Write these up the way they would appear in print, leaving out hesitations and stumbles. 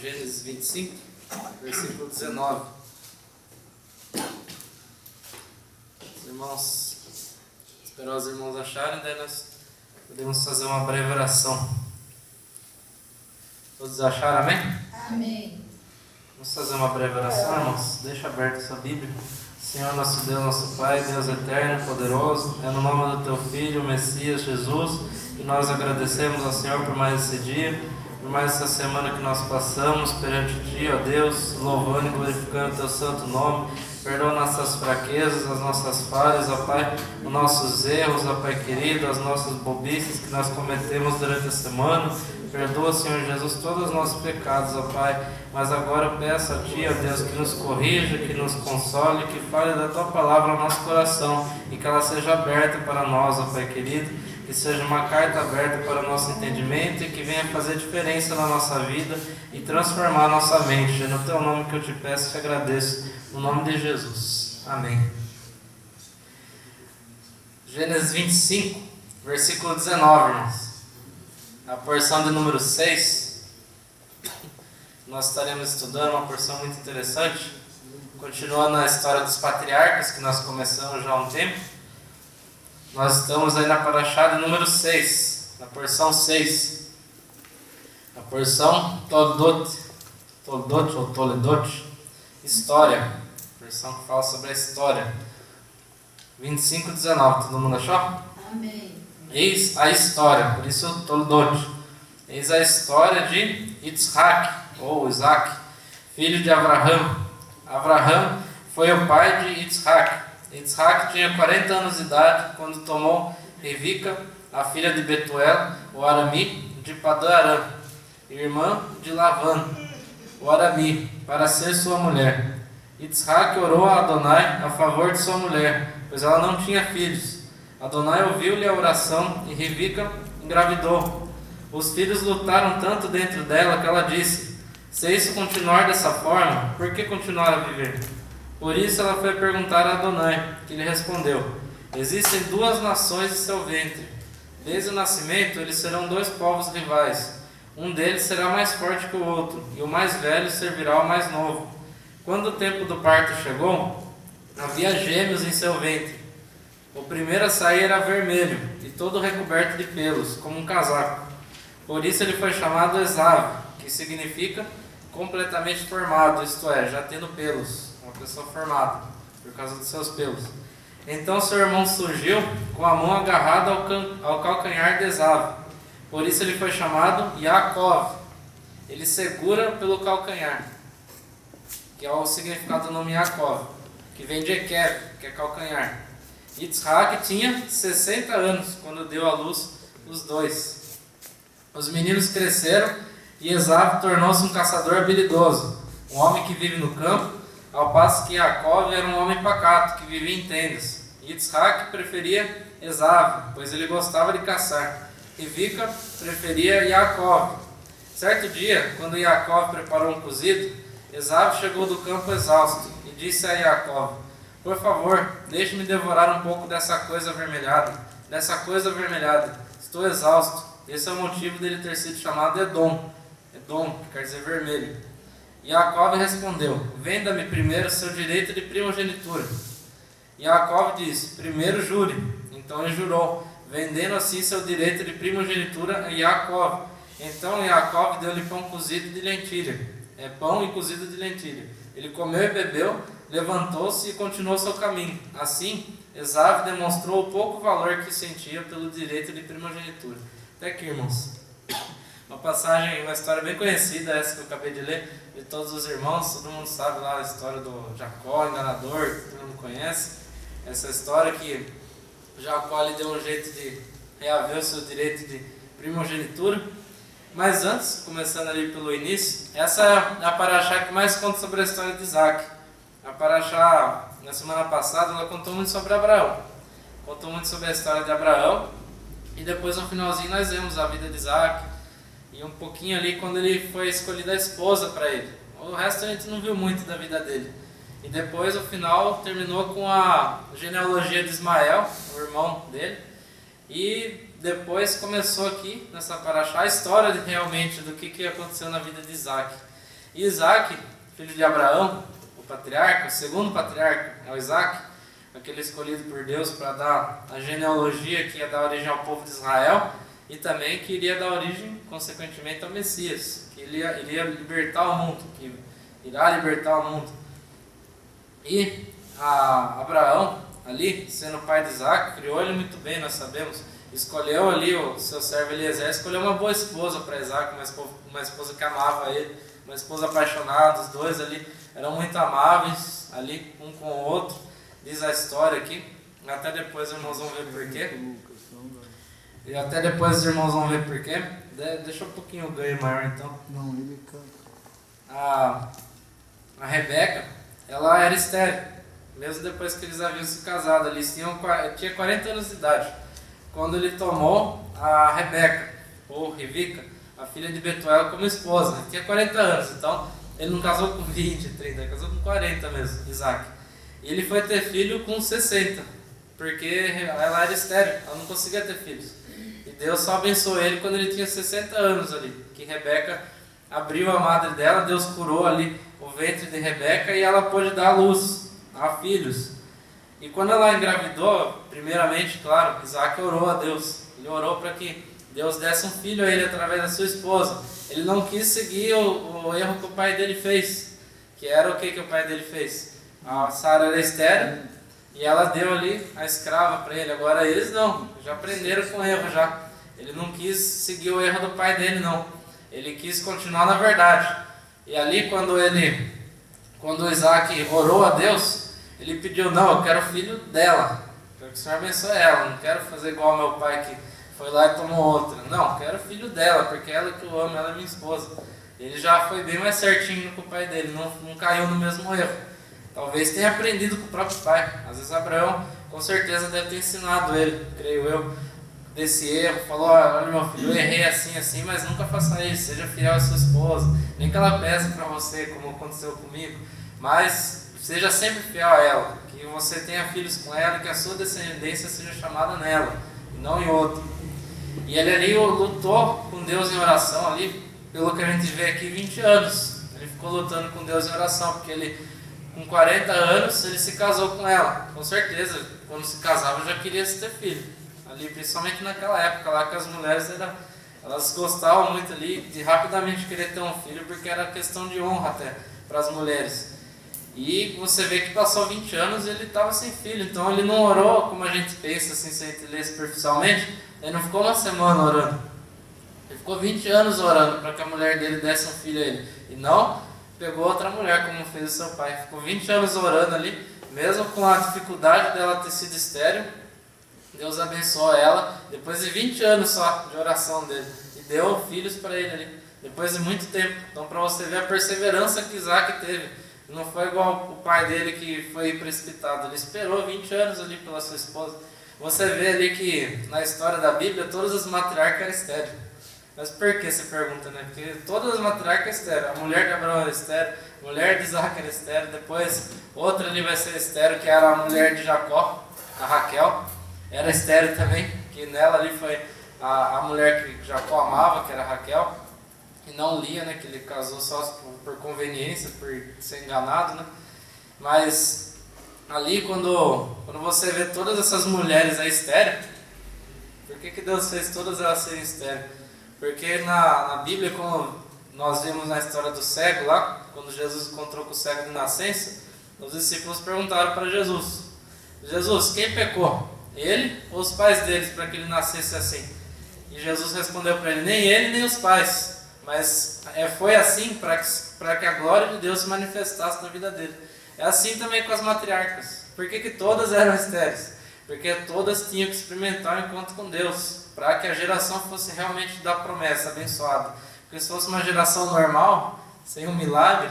Gênesis 25, versículo 19. Os irmãos, esperar os irmãos acharem, daí nós podemos fazer uma breve oração. Todos acharam, amém? Amém. Vamos fazer uma breve oração, irmãos. Deixa aberta a sua Bíblia. Senhor, nosso Deus, nosso Pai, Deus eterno, poderoso, é no nome do Teu Filho, o Messias, Jesus, que nós agradecemos ao Senhor por mais esse dia, por mais essa semana que nós passamos perante Ti, ó Deus, louvando e glorificando o Teu santo nome. Perdoa nossas fraquezas, as nossas falhas, ó Pai, os nossos erros, ó Pai querido, as nossas bobices que nós cometemos durante a semana. Perdoa, Senhor Jesus, todos os nossos pecados, ó Pai. Mas agora eu peço a Ti, ó Deus, que nos corrija, que nos console, que fale da Tua palavra ao nosso coração e que ela seja aberta para nós, ó Pai querido. Que seja uma carta aberta para o nosso entendimento e que venha fazer diferença na nossa vida e transformar a nossa mente. É no Teu nome que eu te peço e te agradeço, no nome de Jesus. Amém. Gênesis 25, versículo 19, irmãos. A porção de número 6, nós estaremos estudando uma porção muito interessante, continuando a história dos patriarcas, que nós começamos já há um tempo. Nós estamos aí na paraxá de número 6, na porção 6, a porção Toldot ou Toledot, história, porção que fala sobre a história. 25:19, todo mundo achou? Amém. Eis a história, por isso Toldot. Eis a história de Yitzhak, ou Isaac, filho de Abraham. Abraham foi o pai de Yitzhak. Yitzhak tinha 40 anos de idade quando tomou Revica, a filha de Betuel, o Arami, de Padã Aram, irmã de Lavan, o Arami, para ser sua mulher. Yitzhak orou a Adonai a favor de sua mulher, pois ela não tinha filhos. Adonai ouviu-lhe a oração e Revica engravidou. Os filhos lutaram tanto dentro dela que ela disse: se isso continuar dessa forma, por que continuar a viver? Por isso ela foi perguntar a Adonai, que lhe respondeu: existem duas nações em seu ventre. Desde o nascimento eles serão dois povos rivais. Um deles será mais forte que o outro, e o mais velho servirá ao mais novo. Quando o tempo do parto chegou, havia gêmeos em seu ventre. O primeiro a sair era vermelho, e todo recoberto de pelos, como um casaco. Por isso ele foi chamado Esav, que significa completamente formado, isto é, já tendo pelos. Uma pessoa formada, por causa dos seus pelos. Então seu irmão surgiu com a mão agarrada ao calcanhar de Esav. Por isso ele foi chamado Yaakov. Ele segura pelo calcanhar, que é o significado do nome Yaakov, que vem de Ekev, que é calcanhar. Yitzhak tinha 60 anos quando deu à luz os dois. Os meninos cresceram e Esaú tornou-se um caçador habilidoso, um homem que vive no campo, ao passo que Jacó era um homem pacato, que vivia em tendas. Yitzhak preferia Esaú, pois ele gostava de caçar. Rivka preferia Jacó. Certo dia, quando Jacó preparou um cozido, Esaú chegou do campo exausto e disse a Jacó: por favor, deixe-me devorar um pouco dessa coisa avermelhada. Estou exausto. Esse é o motivo dele ter sido chamado Edom. Edom, que quer dizer vermelho. Jacó respondeu: venda-me primeiro seu direito de primogenitura. Jacó disse: primeiro jure. Então ele jurou, vendendo assim seu direito de primogenitura a Jacó. Então Jacó deu-lhe pão cozido de lentilha. Pão e cozido de lentilha. Ele comeu e bebeu, levantou-se e continuou seu caminho. Assim, Esaú demonstrou o pouco valor que sentia pelo direito de primogenitura. Até aqui, irmãos. Uma passagem, uma história bem conhecida, essa que eu acabei de ler, de todos os irmãos. Todo mundo sabe lá a história do Jacó, enganador, que todo mundo conhece. Essa história que Jacó lhe deu um jeito de reaver o seu direito de primogenitura. Mas antes, começando ali pelo início, essa é a paraxá que mais conta sobre a história de Isaac. A paraxá, na semana passada, ela contou muito sobre Abraão. Contou muito sobre a história de Abraão. E depois, no finalzinho, nós vemos a vida de Isaac. E um pouquinho ali, quando ele foi escolhida a esposa para ele. O resto a gente não viu muito da vida dele. E depois, o final, terminou com a genealogia de Ismael, o irmão dele. E depois começou aqui, nessa paraxá, a história realmente do que aconteceu na vida de Isaac. E Isaac, filho de Abraão, o patriarca, o segundo patriarca é o Isaac, aquele escolhido por Deus para dar a genealogia que ia dar origem ao povo de Israel e também que iria dar origem, consequentemente, ao Messias, que iria libertar o mundo, que irá libertar o mundo. E Abraão, ali, sendo pai de Isaac, criou ele muito bem, nós sabemos. Escolheu ali o seu servo Eliezer, escolheu uma boa esposa para Isaac, uma esposa que amava ele, uma esposa apaixonada. Os dois ali eram muito amáveis, ali um com o outro, diz a história aqui. Até depois os irmãos vão ver porquê. E até depois os irmãos vão ver porquê. Deixa um pouquinho o ganho maior então. Não, ele canta. A Rebeca, ela era estéril, mesmo depois que eles haviam se casado. Eles tinha 40 anos de idade quando ele tomou a Rebeca, ou Rivka, a filha de Betuel, como esposa. Ele tinha 40 anos, então ele não casou com 20, 30, ele casou com 40 mesmo, Isaac. E ele foi ter filho com 60, porque ela era estéril, ela não conseguia ter filhos. E Deus só abençoou ele quando ele tinha 60 anos ali, que Rebeca abriu a madre dela, Deus curou ali o ventre de Rebeca e ela pôde dar à luz a filhos. E quando ela engravidou, primeiramente, claro, Isaac orou a Deus. Ele orou para que Deus desse um filho a ele através da sua esposa. Ele não quis seguir o erro que o pai dele fez. Que era o que o pai dele fez? A Sara era estéril e ela deu ali a escrava para ele. Agora eles não, já aprenderam com o erro já. Ele não quis seguir o erro do pai dele, não. Ele quis continuar na verdade. E ali quando Isaac orou a Deus, ele pediu: não, eu quero o filho dela, quero que o Senhor abençoe ela, não quero fazer igual ao meu pai que foi lá e tomou outra. Não, quero o filho dela, porque ela que eu amo, ela é minha esposa. Ele já foi bem mais certinho com o pai dele, não caiu no mesmo erro. Talvez tenha aprendido com o próprio pai. Às vezes Abraão, com certeza, deve ter ensinado ele, creio eu, desse erro. Falou: olha meu filho, eu errei assim, mas nunca faça isso, seja fiel à sua esposa, nem que ela pese para você, como aconteceu comigo, mas seja sempre fiel a ela, que você tenha filhos com ela e que a sua descendência seja chamada nela, e não em outro. E ele ali lutou com Deus em oração ali, pelo que a gente vê aqui, 20 anos. Ele ficou lutando com Deus em oração, porque ele, com 40 anos, ele se casou com ela. Com certeza, quando se casava, já queria se ter filho. Ali, principalmente naquela época lá, que as mulheres elas gostavam muito ali de rapidamente querer ter um filho, porque era questão de honra até para as mulheres. E você vê que passou 20 anos e ele estava sem filho, então ele não orou como a gente pensa, assim, se a gente lê superficialmente. Ele não ficou uma semana orando, ele ficou 20 anos orando para que a mulher dele desse um filho a ele, e não pegou outra mulher como fez o seu pai. Ficou 20 anos orando ali mesmo com a dificuldade dela ter sido estéril, Deus abençoou ela, depois de 20 anos só de oração dele, e deu filhos para ele ali, depois de muito tempo. Então, para você ver a perseverança que Isaac teve, não foi igual o pai dele que foi precipitado, ele esperou 20 anos ali pela sua esposa. Você vê ali que na história da Bíblia todas as matriarcas eram estéreis. Mas por que você pergunta, né? Porque todas as matriarcas eram estéreis. A mulher de Abraão era estéril, a mulher de Isaac era estéril, depois outra ali vai ser estéril, que era a mulher de Jacó, a Raquel, era estéril também, que nela ali foi a mulher que Jacó amava, que era a Raquel, e não Lia, né? Que ele casou só por conveniência, por ser enganado, né? Mas ali quando você vê todas essas mulheres aí estéreis, por que Deus fez todas elas serem estéreis? Porque na Bíblia, como nós vimos na história do cego lá, quando Jesus encontrou com o cego de nascença, os discípulos perguntaram para Jesus: Jesus, quem pecou? Ele ou os pais deles para que ele nascesse assim? E Jesus respondeu para ele: nem ele nem os pais, mas foi assim para que a glória de Deus se manifestasse na vida dele. É assim também com as matriarcas. Por que todas eram estéreis? Porque todas tinham que experimentar o encontro com Deus, para que a geração fosse realmente da promessa, abençoada. Porque se fosse uma geração normal, sem um milagre,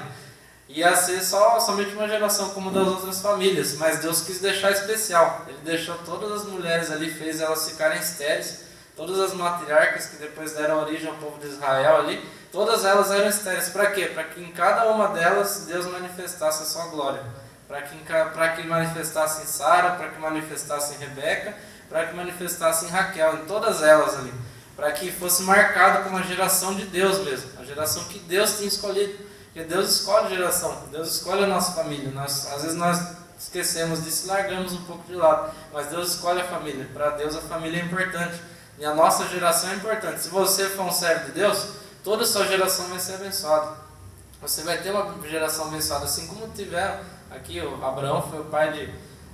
ia ser somente uma geração como das outras famílias. Mas Deus quis deixar especial. Ele deixou todas as mulheres ali, fez elas ficarem estéreis. Todas as matriarcas que depois deram origem ao povo de Israel ali, todas elas eram estéreis. Para quê? Para que em cada uma delas Deus manifestasse a sua glória. Para que manifestasse em Sara, para que manifestasse em Rebeca, para que manifestasse em Raquel, em todas elas ali. Para que fosse marcado como a geração de Deus mesmo, a geração que Deus tinha escolhido. Porque Deus escolhe a geração, Deus escolhe a nossa família. Às vezes nós esquecemos disso e largamos um pouco de lado. Mas Deus escolhe a família. Para Deus a família é importante. E a nossa geração é importante. Se você for um servo de Deus, toda a sua geração vai ser abençoada. Você vai ter uma geração abençoada, assim como tiveram aqui. O Abraão foi o pai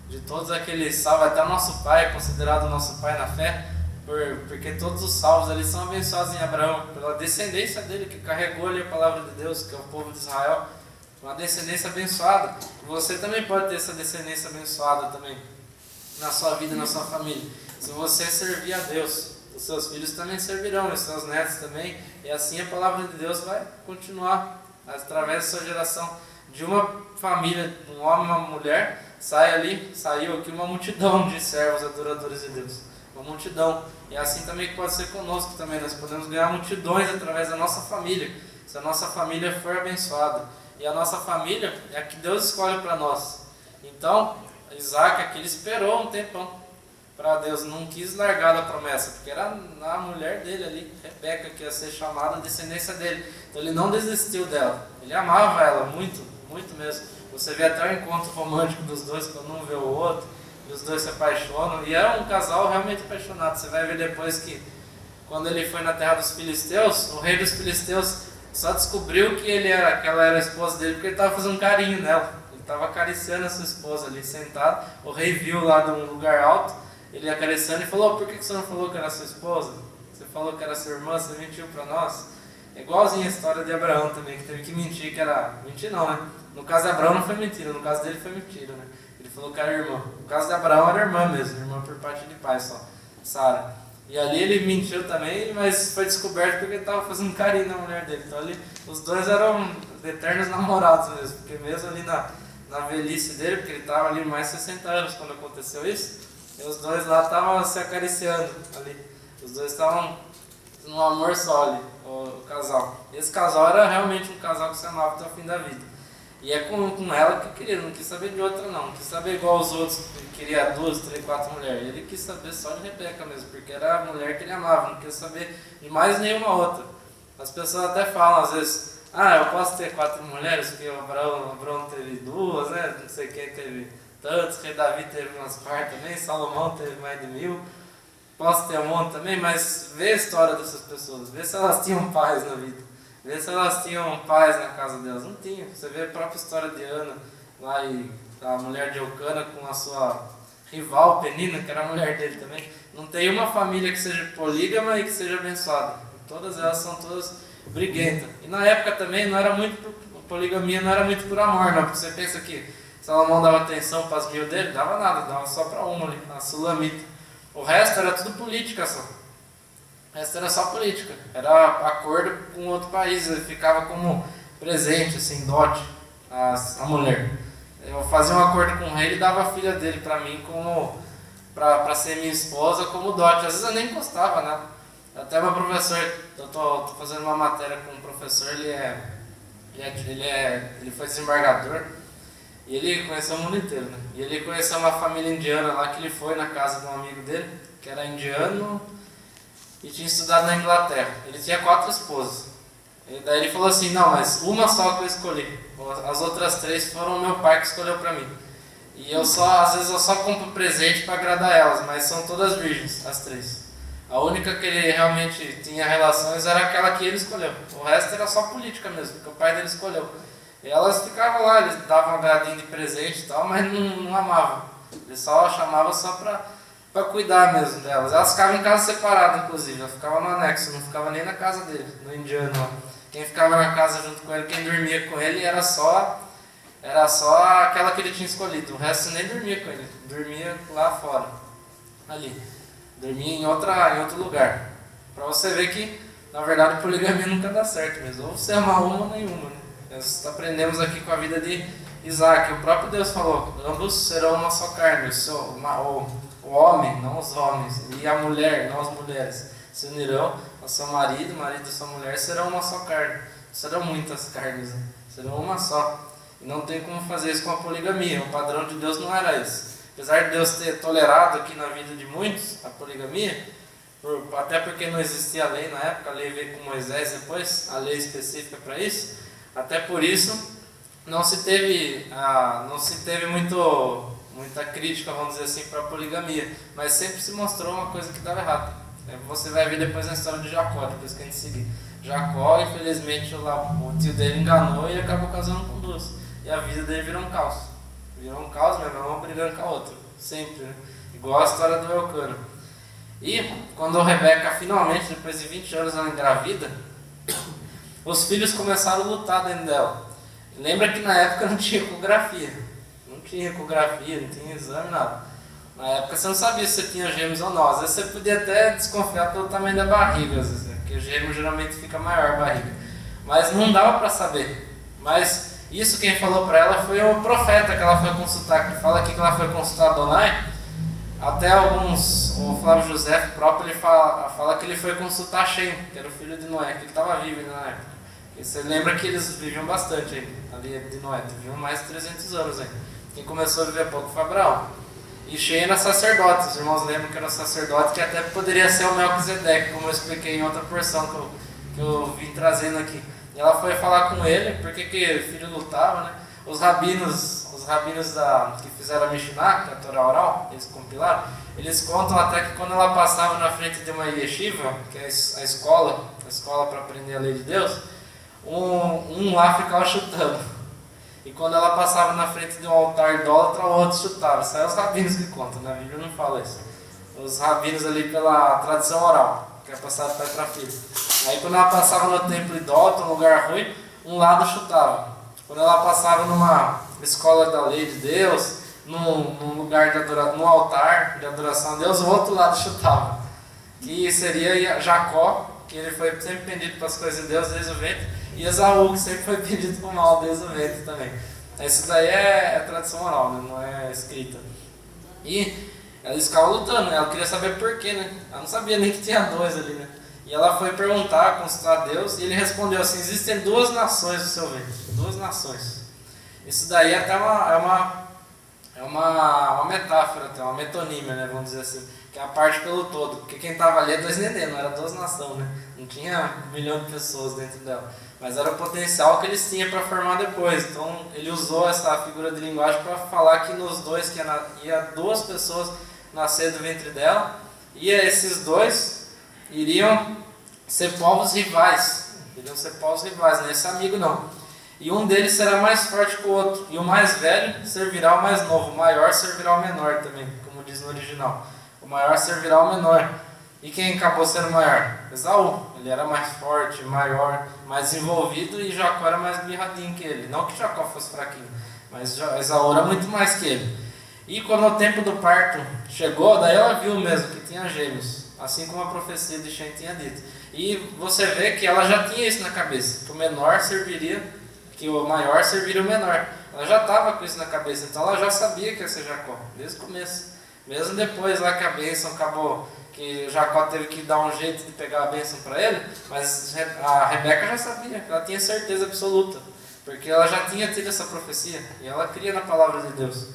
de todos aqueles salvos, até o nosso pai, considerado nosso pai na fé, porque todos os salvos ali são abençoados em Abraão, pela descendência dele, que carregou ali a palavra de Deus, que é o povo de Israel, uma descendência abençoada. Você também pode ter essa descendência abençoada também, na sua vida, na sua família. Se você servir a Deus, os seus filhos também servirão, os seus netos também, e assim a palavra de Deus vai continuar, através da sua geração. De uma família, um homem e uma mulher, saiu aqui uma multidão de servos adoradores de Deus. Uma multidão. E assim também que pode ser conosco também. Nós podemos ganhar multidões através da nossa família, se a nossa família for abençoada. E a nossa família é a que Deus escolhe para nós. Então, Isaac aqui, ele esperou um tempão para Deus, não quis largar da promessa, porque era a mulher dele ali, Rebeca, que ia ser chamada a descendência dele. Então ele não desistiu dela, ele amava ela muito, muito mesmo. Você vê até o encontro romântico dos dois, quando um vê o outro, e os dois se apaixonam, e era um casal realmente apaixonado. Você vai ver depois que, quando ele foi na terra dos filisteus, o rei dos filisteus só descobriu que ela era a esposa dele, porque ele estava fazendo carinho nela. Ele estava acariciando a sua esposa ali, sentado. O rei viu lá de um lugar alto, ele acariciando e falou: por que você não falou que era sua esposa? Você falou que era sua irmã, você mentiu para nós. É igualzinho a história de Abraão também, que teve que mentir que era... Mentir não, né? No caso de Abraão não foi mentira, no caso dele foi mentira, né? Ele falou que era irmã. No caso de Abraão era irmã mesmo, irmã por parte de pai só, Sara. E ali ele mentiu também, mas foi descoberto porque ele estava fazendo carinho na mulher dele. Então os dois eram eternos namorados mesmo, porque mesmo ali na velhice dele, porque ele estava ali mais de 60 anos quando aconteceu isso, e os dois lá estavam se acariciando ali. Os dois estavam num amor só ali, o casal. Esse casal era realmente um casal que se amava até o fim da vida. E é com ela que queria, não quis saber de outra não quis saber igual os outros, que queria 2, 3, 4 mulheres. Ele quis saber só de Rebeca mesmo, porque era a mulher que ele amava, não quis saber de mais nenhuma outra. As pessoas até falam às vezes: eu posso ter 4 mulheres, porque o Abraão teve 2, né? Não sei quem teve tantos, que Davi teve umas partes também, Salomão teve mais de 1000. Posso ter um monte também, mas vê a história dessas pessoas, vê se elas tinham paz na vida, vê se elas tinham paz na casa delas. Não tinham. Você vê a própria história de Ana, lá, e a mulher de Eucana com a sua rival Penina, que era a mulher dele também. Não tem uma família que seja polígama e que seja abençoada. Todas elas são todas briguentas. E na época também não era muito, poligamia não era muito por amor, não, porque você pensa que Salomão dava atenção para as 1000 dele? Dava nada, dava só para uma ali, a Sulamita. O resto era tudo política só. O resto era só política. Era acordo com outro país, ele ficava como presente, assim, dote, a mulher. Eu fazia um acordo com o rei e dava a filha dele para mim como para ser minha esposa como dote. Às vezes eu nem gostava, né? Até meu professor, eu tô fazendo uma matéria com um professor, ele foi desembargador e ele conheceu o mundo inteiro, né? E ele conheceu uma família indiana lá que ele foi na casa de um amigo dele, que era indiano e tinha estudado na Inglaterra. Ele tinha 4 esposas. E daí ele falou assim, não, mas uma só que eu escolhi. As outras 3 foram o meu pai que escolheu pra mim. E às vezes eu só compro presente para agradar elas, mas são todas virgens, as 3. A única que ele realmente tinha relações era aquela que ele escolheu. O resto era só política mesmo, que o pai dele escolheu. E elas ficavam lá, eles davam um agradinho de presente e tal, mas não amavam. Ele só chamava só para cuidar mesmo delas. Elas ficavam em casa separada, inclusive. Elas ficavam no anexo, não ficava nem na casa dele, no indiano lá. Quem ficava na casa junto com ele, quem dormia com ele era só aquela que ele tinha escolhido. O resto nem dormia com ele, dormia lá fora, ali. Dormia em outro lugar. Pra você ver que, na verdade, a poligamia nunca dá certo mesmo. Ou você ama uma ou nenhuma, né? Nós aprendemos aqui com a vida de Isaac. O próprio Deus falou, ambos serão uma só carne. O homem, não os homens, e a mulher, não as mulheres, se unirão ao seu marido, o marido e sua mulher serão uma só carne. Serão muitas carnes, né? Serão uma só. E não tem como fazer isso com a poligamia. O padrão de Deus não era esse. Apesar de Deus ter tolerado aqui na vida de muitos a poligamia, até porque não existia lei na época, a lei veio com Moisés depois, a lei específica para isso, até por isso não se teve muita crítica, vamos dizer assim, para a poligamia, mas sempre se mostrou uma coisa que estava errada. Você vai ver depois na história de Jacó, depois que a gente seguir. Jacó, infelizmente, o tio dele enganou e acabou casando com 2. E a vida dele virou um caos. Virou um caos, minha irmã brigando com a outra. Sempre, né? Igual a história do Elcano. E quando a Rebeca finalmente, depois de 20 anos, ela engravida, os filhos começaram a lutar dentro dela. Lembra que na época não tinha ecografia. Não tinha exame, nada. Na época você não sabia se você tinha gêmeos ou não. Às vezes você podia até desconfiar pelo tamanho da barriga, às vezes, né? Porque o gêmeo geralmente fica maior a barriga. Mas não dava para saber. Mas isso quem falou para ela foi o profeta que ela foi consultar, que fala aqui que ela foi consultar Adonai. Até o Flávio José próprio, ele fala que ele foi consultar Shem, que era o filho de Noé, que ele estava vivo ainda na época. E você lembra que eles viviam bastante aí, ali de Noé, viviam mais de 300 anos aí. Quem começou a viver pouco foi Abraão. E Shem era sacerdote, os irmãos lembram que era sacerdote, que até poderia ser o Melquisedeque, como eu expliquei em outra porção que eu vim trazendo aqui. E ela foi falar com ele, porque que o filho lutava, né? Os rabinos que fizeram a Mishnah, que é a Torá oral, eles compilaram, eles contam até que quando ela passava na frente de uma yeshiva, que é a escola para aprender a lei de Deus, um lá ficava chutando. E quando ela passava na frente de um altar idólatra, o outro chutava. Isso aí é os rabinos que contam, né? A Bíblia não fala isso. Os rabinos ali pela tradição oral, que é passado de pai para filho. Aí quando ela passava no templo idólatra, um lugar ruim, um lado chutava. Quando ela passava numa escola da lei de Deus, num lugar de adoração, num altar de adoração a Deus, o outro lado chutava. Que seria Jacó, que ele foi sempre pendido para as coisas de Deus desde o ventre, e Esaú, que sempre foi pendido para o mal desde o ventre também. Isso daí é tradição oral, né? Não é escrita. E eles ficavam lutando, né? Ela queria saber por quê, né? Ela não sabia nem que tinha 2 ali, né? E ela foi perguntar, consultar a Deus, e ele respondeu assim: existem 2 nações no seu ventre, 2 nações. Isso daí é até uma metáfora, até uma metonímia, né, vamos dizer assim, que é a parte pelo todo, porque quem estava ali é 2 neném, não era 2 nações, né? Não tinha 1 milhão de pessoas dentro dela, mas era o potencial que eles tinham para formar depois. Então ele usou essa figura de linguagem para falar que nos 2 que ia 2 pessoas nascer do ventre dela, e esses 2 iriam ser povos rivais, não é esse amigo não. E um deles será mais forte que o outro, e o mais velho servirá ao mais novo, o maior servirá ao menor também, como diz no original. O maior servirá ao menor. E quem acabou sendo maior? Esaú. Ele era mais forte, maior, mais envolvido, e Jacó era mais mirradinho que ele. Não que Jacó fosse fraquinho, mas Esaú era muito mais que ele. E quando o tempo do parto chegou, daí ela viu mesmo que tinha gêmeos, assim como a profecia de Shem tinha dito. E você vê que ela já tinha isso na cabeça, que o menor serviria, que o maior serviria o menor. Ela já estava com isso na cabeça, então ela já sabia que ia ser Jacó, desde o começo. Mesmo depois lá que a bênção acabou, que Jacó teve que dar um jeito de pegar a bênção para ele, mas a Rebeca já sabia, ela tinha certeza absoluta, porque ela já tinha tido essa profecia, e ela cria na palavra de Deus.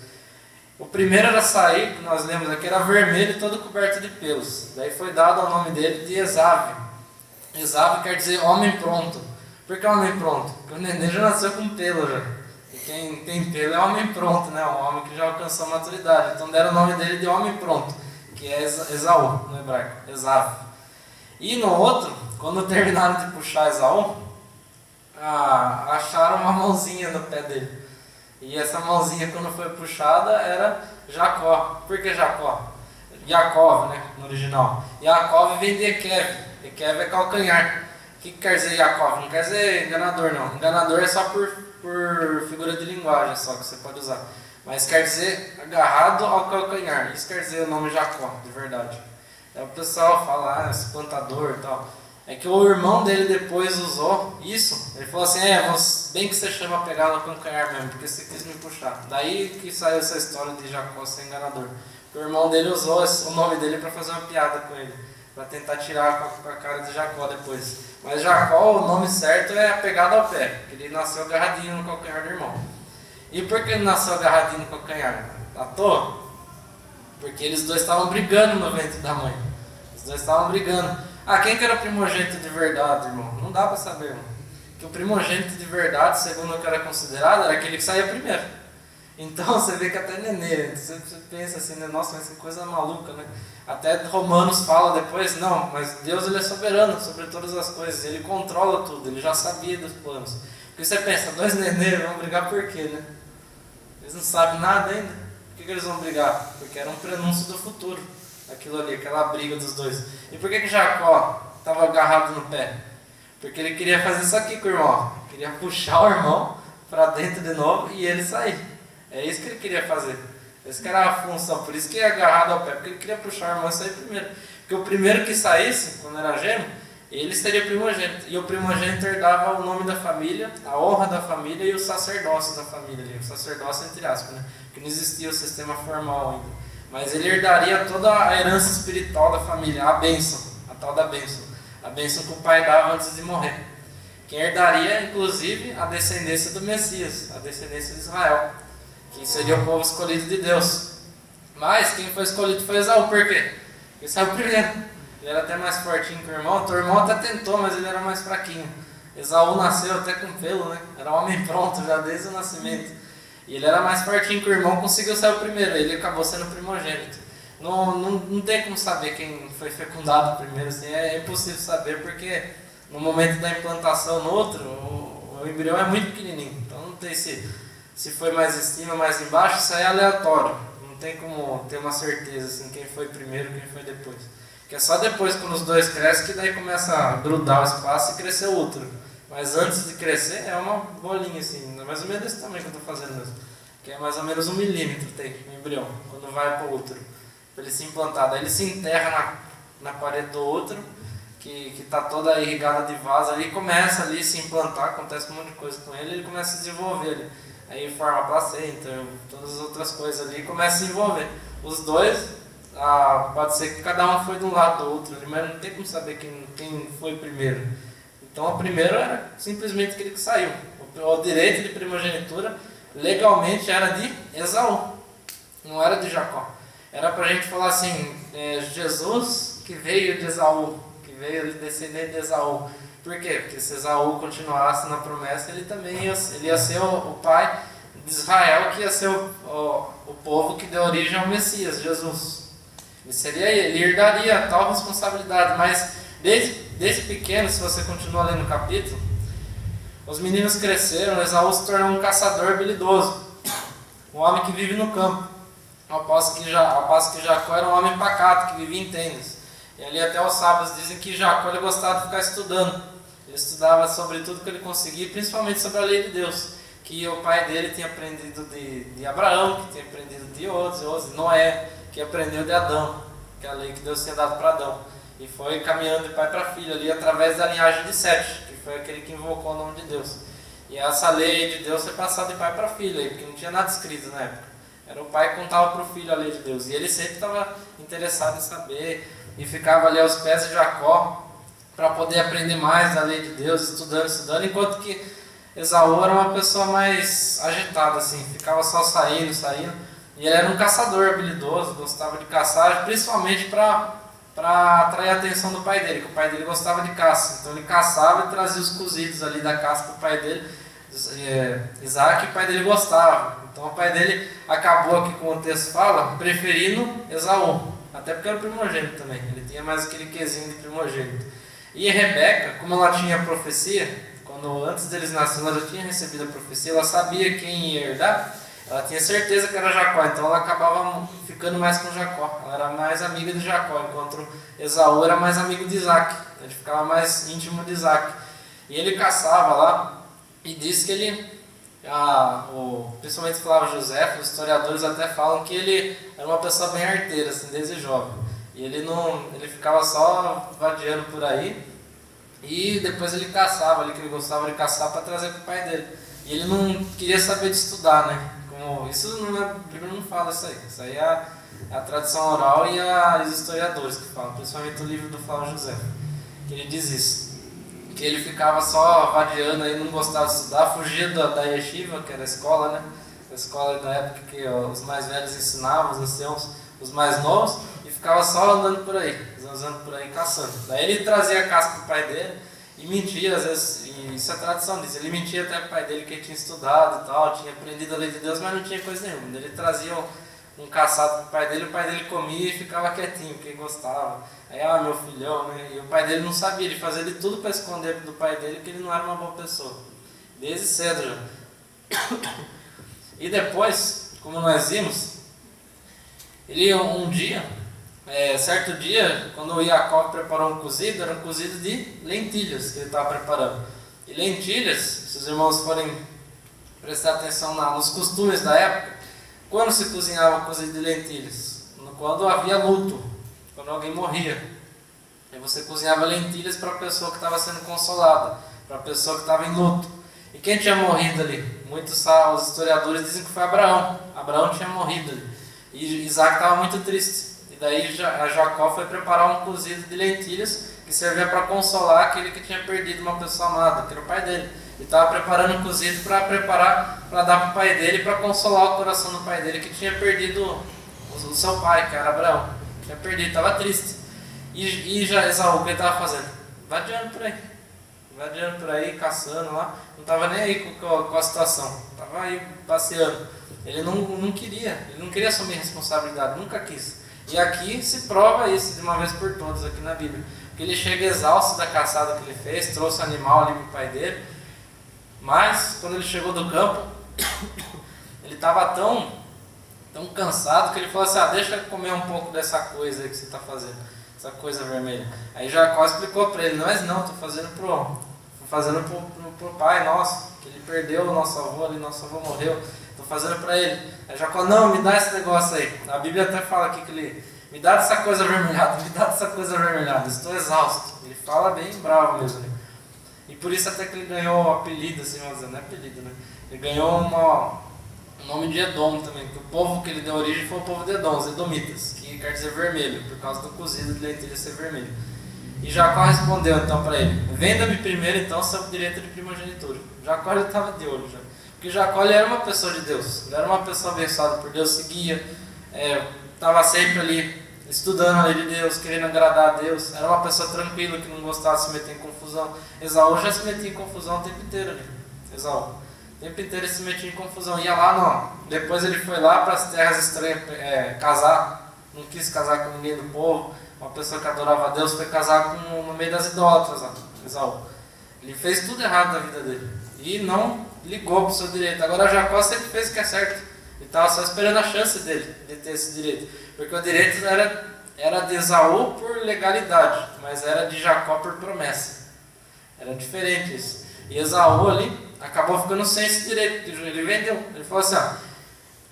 O primeiro era sair, que nós lemos aqui, era vermelho e todo coberto de pelos. Daí foi dado o nome dele de Esave. Esave quer dizer homem pronto. Por que homem pronto? Porque o neném já nasceu com pelo já. E quem tem pelo é homem pronto, né? Um homem que já alcançou a maturidade. Então deram o nome dele de homem pronto, que é Esaú, no hebraico, Esave. E no outro, quando terminaram de puxar Esaú, acharam uma mãozinha no pé dele. E essa mãozinha, quando foi puxada, era Jacó. Por que Jacó? Yaakov, né, no original. Yaakov vem de Ekev. Ekev é calcanhar. O que quer dizer Yaakov? Não quer dizer enganador, não. Enganador é só por figura de linguagem, só que você pode usar. Mas quer dizer agarrado ao calcanhar. Isso quer dizer o nome Jacó, de verdade. Aí o pessoal fala, esse plantador e tal. É que o irmão dele depois usou isso. Ele falou assim, bem que você chama pegar no calcanhar mesmo, porque você quis me puxar. Daí que saiu essa história de Jacó ser enganador. O irmão dele usou o nome dele para fazer uma piada com ele, para tentar tirar com a cara de Jacó depois. Mas Jacó, o nome certo é apegado ao pé, porque ele nasceu agarradinho no calcanhar do irmão. E por que ele nasceu agarradinho no calcanhar? À toa? Porque eles dois estavam brigando no ventre da mãe. Os dois estavam brigando. Quem que era o primogênito de verdade, irmão? Não dá para saber, irmão. Que o primogênito de verdade, segundo o que era considerado, era aquele que saía primeiro. Então você vê que até nenê, você pensa assim, né? Nossa, mas que coisa maluca, né? Até Romanos fala depois, não, mas Deus ele é soberano sobre todas as coisas, ele controla tudo, ele já sabia dos planos. Porque você pensa, dois nenês vão brigar por quê, né? Eles não sabem nada ainda. Por que eles vão brigar? Porque era um prenúncio do futuro, aquilo ali, aquela briga dos dois. E por que Jacó estava agarrado no pé? Porque ele queria fazer isso aqui com o irmão, queria puxar o irmão para dentro de novo e ele sair. É isso que ele queria fazer. Essa que era a função, por isso que ia agarrado ao pé, porque ele queria puxar o irmão e sair primeiro. Porque o primeiro que saísse, quando era gêmeo, ele seria primogênito. E o primogênito herdava o nome da família, a honra da família e o sacerdócio da família. O sacerdócio entre aspas, né? Porque não existia o sistema formal ainda. Mas ele herdaria toda a herança espiritual da família, a bênção, a tal da bênção. A bênção que o pai dava antes de morrer. Quem herdaria, inclusive, a descendência do Messias, a descendência de Israel, que seria o povo escolhido de Deus. Mas quem foi escolhido foi Esaú, por quê? Ele saiu primeiro. Ele era até mais fortinho que o irmão. O irmão até tentou, mas ele era mais fraquinho. Esaú nasceu até com pelo, né? Era homem pronto já desde o nascimento. E ele era mais fortinho que o irmão, conseguiu sair o primeiro. Ele acabou sendo primogênito. Não tem como saber quem foi fecundado primeiro. Assim, é impossível saber, porque no momento da implantação no outro, o embrião é muito pequenininho. Então não tem se foi mais em cima, mais embaixo, isso aí é aleatório. Não tem como ter uma certeza assim, quem foi primeiro, quem foi depois. Que é só depois, quando os dois crescem, que daí começa a grudar o espaço e crescer o útero. Mas antes de crescer, é uma bolinha assim, mais ou menos desse tamanho que eu estou fazendo mesmo. Que é mais ou menos 1 milímetro tem o embrião, quando vai para o útero. Para ele se implantar. Daí ele se enterra na parede do útero, que está toda irrigada de vaso ali, e começa ali a se implantar, acontece um monte de coisa com ele, ele começa a se desenvolver ali. Aí forma a placenta, todas as outras coisas ali, e começa a se envolver. Os dois, pode ser que cada um foi de um lado do outro, mas não tem como saber quem foi primeiro. Então o primeiro era simplesmente aquele que saiu. O direito de primogenitura legalmente era de Esaú, não era de Jacó. Era para a gente falar assim, Jesus que veio de Esaú, que veio descendente de Esaú. Por quê? Porque se Esaú continuasse na promessa, ele também ia ser o pai de Israel, que ia ser o povo que deu origem ao Messias, Jesus. Ele herdaria tal responsabilidade, mas desde pequeno, se você continua lendo o capítulo, os meninos cresceram, Esaú se tornou um caçador habilidoso, um homem que vive no campo, ao passo que Jacó era um homem pacato, que vivia em tendas. E ali até os sábios dizem que Jacó ele gostava de ficar estudando. Ele estudava sobre tudo que ele conseguia, principalmente sobre a lei de Deus, que o pai dele tinha aprendido de Abraão, que tinha aprendido de outros, Noé, que aprendeu de Adão, que é a lei que Deus tinha dado para Adão. E foi caminhando de pai para filho ali através da linhagem de Sete, que foi aquele que invocou o nome de Deus. E essa lei de Deus foi passada de pai para filho, porque não tinha nada escrito na época. Era o pai que contava para o filho a lei de Deus. E ele sempre estava interessado em saber e ficava ali aos pés de Jacó para poder aprender mais da lei de Deus, estudando, enquanto que Esaú era uma pessoa mais agitada, assim, ficava só saindo. E ele era um caçador habilidoso, gostava de caçar, principalmente para atrair a atenção do pai dele, que o pai dele gostava de caça. Então ele caçava e trazia os cozidos ali da caça para o pai dele, Isaac, e o pai dele gostava. Então o pai dele acabou aqui, como o texto fala, preferindo Esaú, até porque era o primogênito também, ele tinha mais aquele quesinho de primogênito. E Rebeca, como ela tinha profecia, quando antes deles nascerem ela já tinha recebido a profecia, ela sabia quem ia herdar, ela tinha certeza que era Jacó, então ela acabava ficando mais com Jacó, ela era mais amiga de Jacó, enquanto Esaú era mais amigo de Isaac, ele ficava mais íntimo de Isaac. E ele caçava lá, e disse que ele, principalmente Flávio José, os historiadores até falam que ele era uma pessoa bem arteira, assim, desde jovem. E ele ficava só vadiando por aí, e depois ele caçava ali, que ele gostava de caçar para trazer para o pai dele. E ele não queria saber de estudar, né? Isso não é, a Bíblia não fala isso aí é a tradição oral e os historiadores que falam, principalmente o livro do Flávio José, que ele diz isso, que ele ficava só vadiando aí, não gostava de estudar, fugia da yeshiva, que era a escola, né? A escola da época que os mais velhos ensinavam, os anciãos, os mais novos, e ficava só andando por aí, caçando. Daí ele trazia a caça para o pai dele e mentia, às vezes, e isso é tradição disso, ele mentia até para o pai dele que ele tinha estudado e tal, tinha aprendido a lei de Deus, mas não tinha coisa nenhuma. Ele trazia um caçado para o pai dele comia e ficava quietinho, porque gostava. Aí, meu filhão, né? E o pai dele não sabia, ele fazia de tudo para esconder do pai dele que ele não era uma boa pessoa, desde cedo já. E depois, como nós vimos, ele certo dia, quando o Jacó preparou um cozido, era um cozido de lentilhas que ele estava preparando. E lentilhas, se os irmãos forem prestar atenção nos costumes da época, quando se cozinhava cozido de lentilhas? Quando havia luto, quando alguém morria. Aí você cozinhava lentilhas para a pessoa que estava sendo consolada, para a pessoa que estava em luto. E quem tinha morrido ali? Muitos os historiadores dizem que foi Abraão. Abraão tinha morrido ali. E Isaac estava muito triste. E daí Jacó foi preparar um cozido de lentilhas que servia para consolar aquele que tinha perdido uma pessoa amada, que era o pai dele. Ele estava preparando um cozido para dar para o pai dele, para consolar o coração do pai dele que tinha perdido o seu pai, que era Abraão. Tinha perdido, estava triste. E já Esaú, o que ele estava fazendo? Vadiando por aí, caçando lá. Não estava nem aí com a situação. Estava aí passeando. Ele não queria assumir responsabilidade, nunca quis. E aqui se prova isso de uma vez por todas aqui na Bíblia. Porque ele chega exausto da caçada que ele fez, trouxe o animal ali para o pai dele. Mas, quando ele chegou do campo, ele estava tão cansado que ele falou assim, deixa eu comer um pouco dessa coisa aí que você está fazendo, essa coisa vermelha. Aí Jacó explicou para ele, não, estou fazendo pro pai nosso, que ele perdeu o nosso avô ali, nosso avô morreu, estou fazendo para ele. Aí Jacó, não, me dá esse negócio aí. A Bíblia até fala aqui que ele, me dá dessa coisa avermelhada, estou exausto. Ele fala bem bravo mesmo. E por isso até que ele ganhou o apelido, assim, vamos dizer, não é apelido, né? Ele ganhou o nome de Edom também, porque o povo que ele deu origem foi o povo de Edom, os Edomitas, que quer dizer vermelho, por causa do cozido de lentilha ser vermelho. E Jacó respondeu então para ele, venda-me primeiro então seu direito de primogenitura. Jacó ele estava de olho já, porque Jacó ele era uma pessoa de Deus, ele era uma pessoa abençoada por Deus, seguia, estava sempre ali estudando a lei de Deus, querendo agradar a Deus, era uma pessoa tranquila que não gostava de se meter em confusão. Esaú já se metia em confusão o tempo inteiro ali. Esaú, o tempo inteiro ele se metia em confusão, ia lá, não. Depois ele foi lá para as terras estranhas casar, não quis casar com ninguém do povo, uma pessoa que adorava a Deus foi casar no meio das idólatras, Esaú. Ele fez tudo errado na vida dele e não ligou para o seu direito. Agora Jacó sempre fez o que é certo, ele estava só esperando a chance dele de ter esse direito. Porque o direito era de Esaú por legalidade, mas era de Jacó por promessa. Era diferente isso. E Esaú ali, acabou ficando sem esse direito. Ele vendeu. Ele falou assim,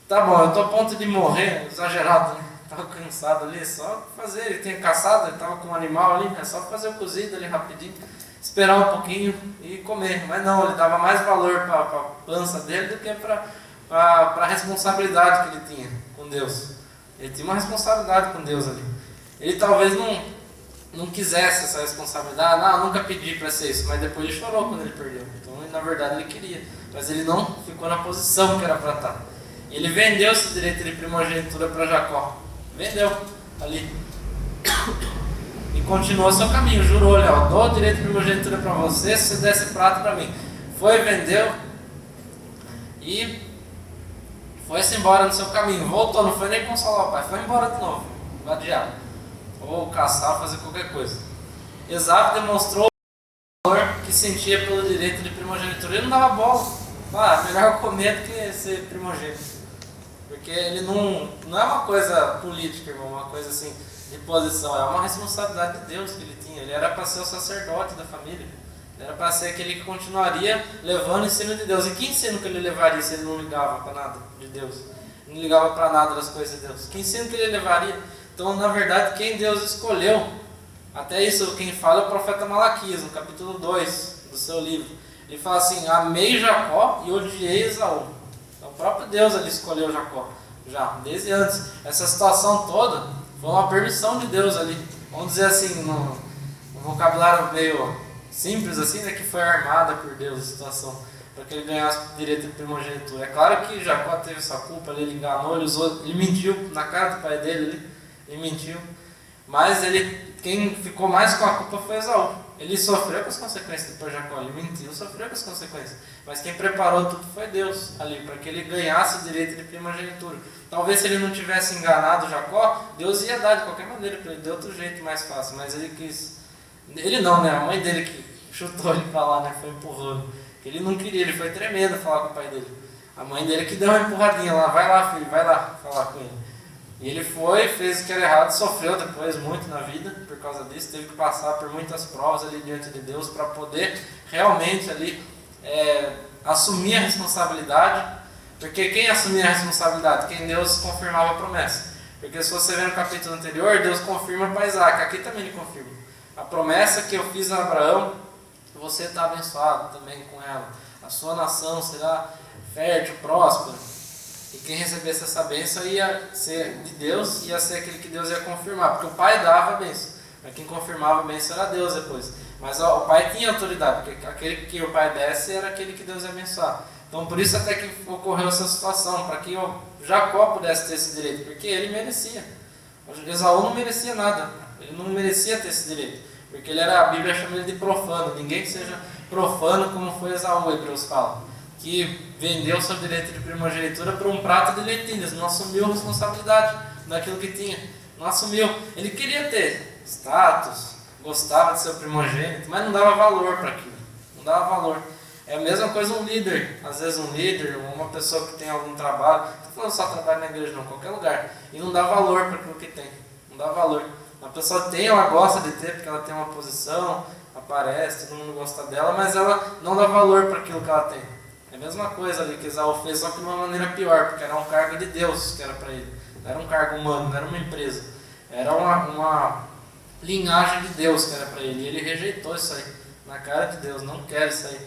tá bom, eu estou a ponto de morrer, exagerado, né? Estava cansado ali, só fazer, ele tinha caçado, ele estava com um animal ali, é só fazer o cozido ali rapidinho, esperar um pouquinho e comer. Mas não, ele dava mais valor para a pança dele do que para a responsabilidade que ele tinha com Deus. Ele tinha uma responsabilidade com Deus ali. Ele talvez não quisesse essa responsabilidade, eu nunca pedi para ser isso, mas depois ele chorou quando ele perdeu. Então, na verdade, ele queria, mas ele não ficou na posição que era para estar. E ele vendeu esse direito de primogenitura para Jacó. Vendeu ali. E continuou seu caminho, jurou, olha, dou o direito de primogenitura para você se você der esse prato para mim. Foi, vendeu e foi-se embora no seu caminho. Voltou, não foi nem consolar o pai, foi embora de novo, vadiar. Ou caçar, fazer qualquer coisa. Esaú demonstrou o valor que sentia pelo direito de primogenitura. Ele não dava bola. Melhor comer do que ser primogênito. Porque ele não é uma coisa política, irmão, uma coisa assim de posição. É uma responsabilidade de Deus que ele tinha. Ele era para ser o sacerdote da família. Ele era para ser aquele que continuaria levando o ensino de Deus. E que ensino que ele levaria se ele não ligava para nada de Deus? Não ligava para nada das coisas de Deus. Que ensino que ele levaria? Então, na verdade, quem Deus escolheu, até isso quem fala é o profeta Malaquias, no capítulo 2 do seu livro. Ele fala assim, amei Jacó e odiei Esaú. Então, o próprio Deus ali escolheu Jacó, já, desde antes. Essa situação toda foi uma permissão de Deus ali. Vamos dizer assim, no vocabulário meio simples assim, né, que foi armada por Deus a situação, para que ele ganhasse o direito de primogenitura. É claro que Jacó teve essa culpa, ele enganou, ele mentiu na cara do pai dele, ele mentiu, mas quem ficou mais com a culpa foi Esaú. Ele sofreu com as consequências depois de Jacó, ele mentiu, sofreu com as consequências, mas quem preparou tudo foi Deus ali, para que ele ganhasse o direito de primogenitura. Talvez se ele não tivesse enganado Jacó, Deus ia dar de qualquer maneira para ele, de outro jeito mais fácil, mas ele quis. Ele não, né? A mãe dele que chutou ele para lá, né? Foi empurrando. Ele não queria, ele foi tremendo falar com o pai dele. A mãe dele que deu uma empurradinha lá, vai lá filho, vai lá falar com ele. E ele foi, fez o que era errado, sofreu depois muito na vida por causa disso, teve que passar por muitas provas ali diante de Deus para poder realmente ali assumir a responsabilidade, porque quem assumia a responsabilidade? Quem Deus confirmava a promessa. Porque se você ver no capítulo anterior, Deus confirma para Isaac, aqui também ele confirma. A promessa que eu fiz a Abraão, você está abençoado também com ela, a sua nação será fértil, próspera. E quem recebesse essa bênção ia ser de Deus, ia ser aquele que Deus ia confirmar, porque o pai dava a bênção, mas quem confirmava a bênção era Deus depois. Mas o pai tinha autoridade, porque aquele que o pai desse era aquele que Deus ia abençoar. Então por isso até que ocorreu essa situação, para que Jacó pudesse ter esse direito, porque ele merecia. Esaú não merecia nada, ele não merecia ter esse direito, porque a Bíblia chama ele de profano, ninguém que seja profano como foi Esaú, Hebreus fala, que vendeu seu direito de primogenitura por um prato de lentilhas, não assumiu a responsabilidade daquilo que tinha, não assumiu. Ele queria ter status, gostava de ser o primogênito, mas não dava valor para aquilo, não dava valor. É a mesma coisa um líder, às vezes um líder, uma pessoa que tem algum trabalho, não estou falando só trabalho na igreja não, qualquer lugar, e não dá valor para aquilo que tem, não dá valor. A pessoa tem, ela gosta de ter, porque ela tem uma posição, aparece, todo mundo gosta dela, mas ela não dá valor para aquilo que ela tem. É a mesma coisa ali que Esaú fez, só que de uma maneira pior, porque era um cargo de Deus que era para ele. Não era um cargo humano, não era uma empresa. Era uma linhagem de Deus que era para ele. E ele rejeitou isso aí, na cara de Deus. Não quero isso aí,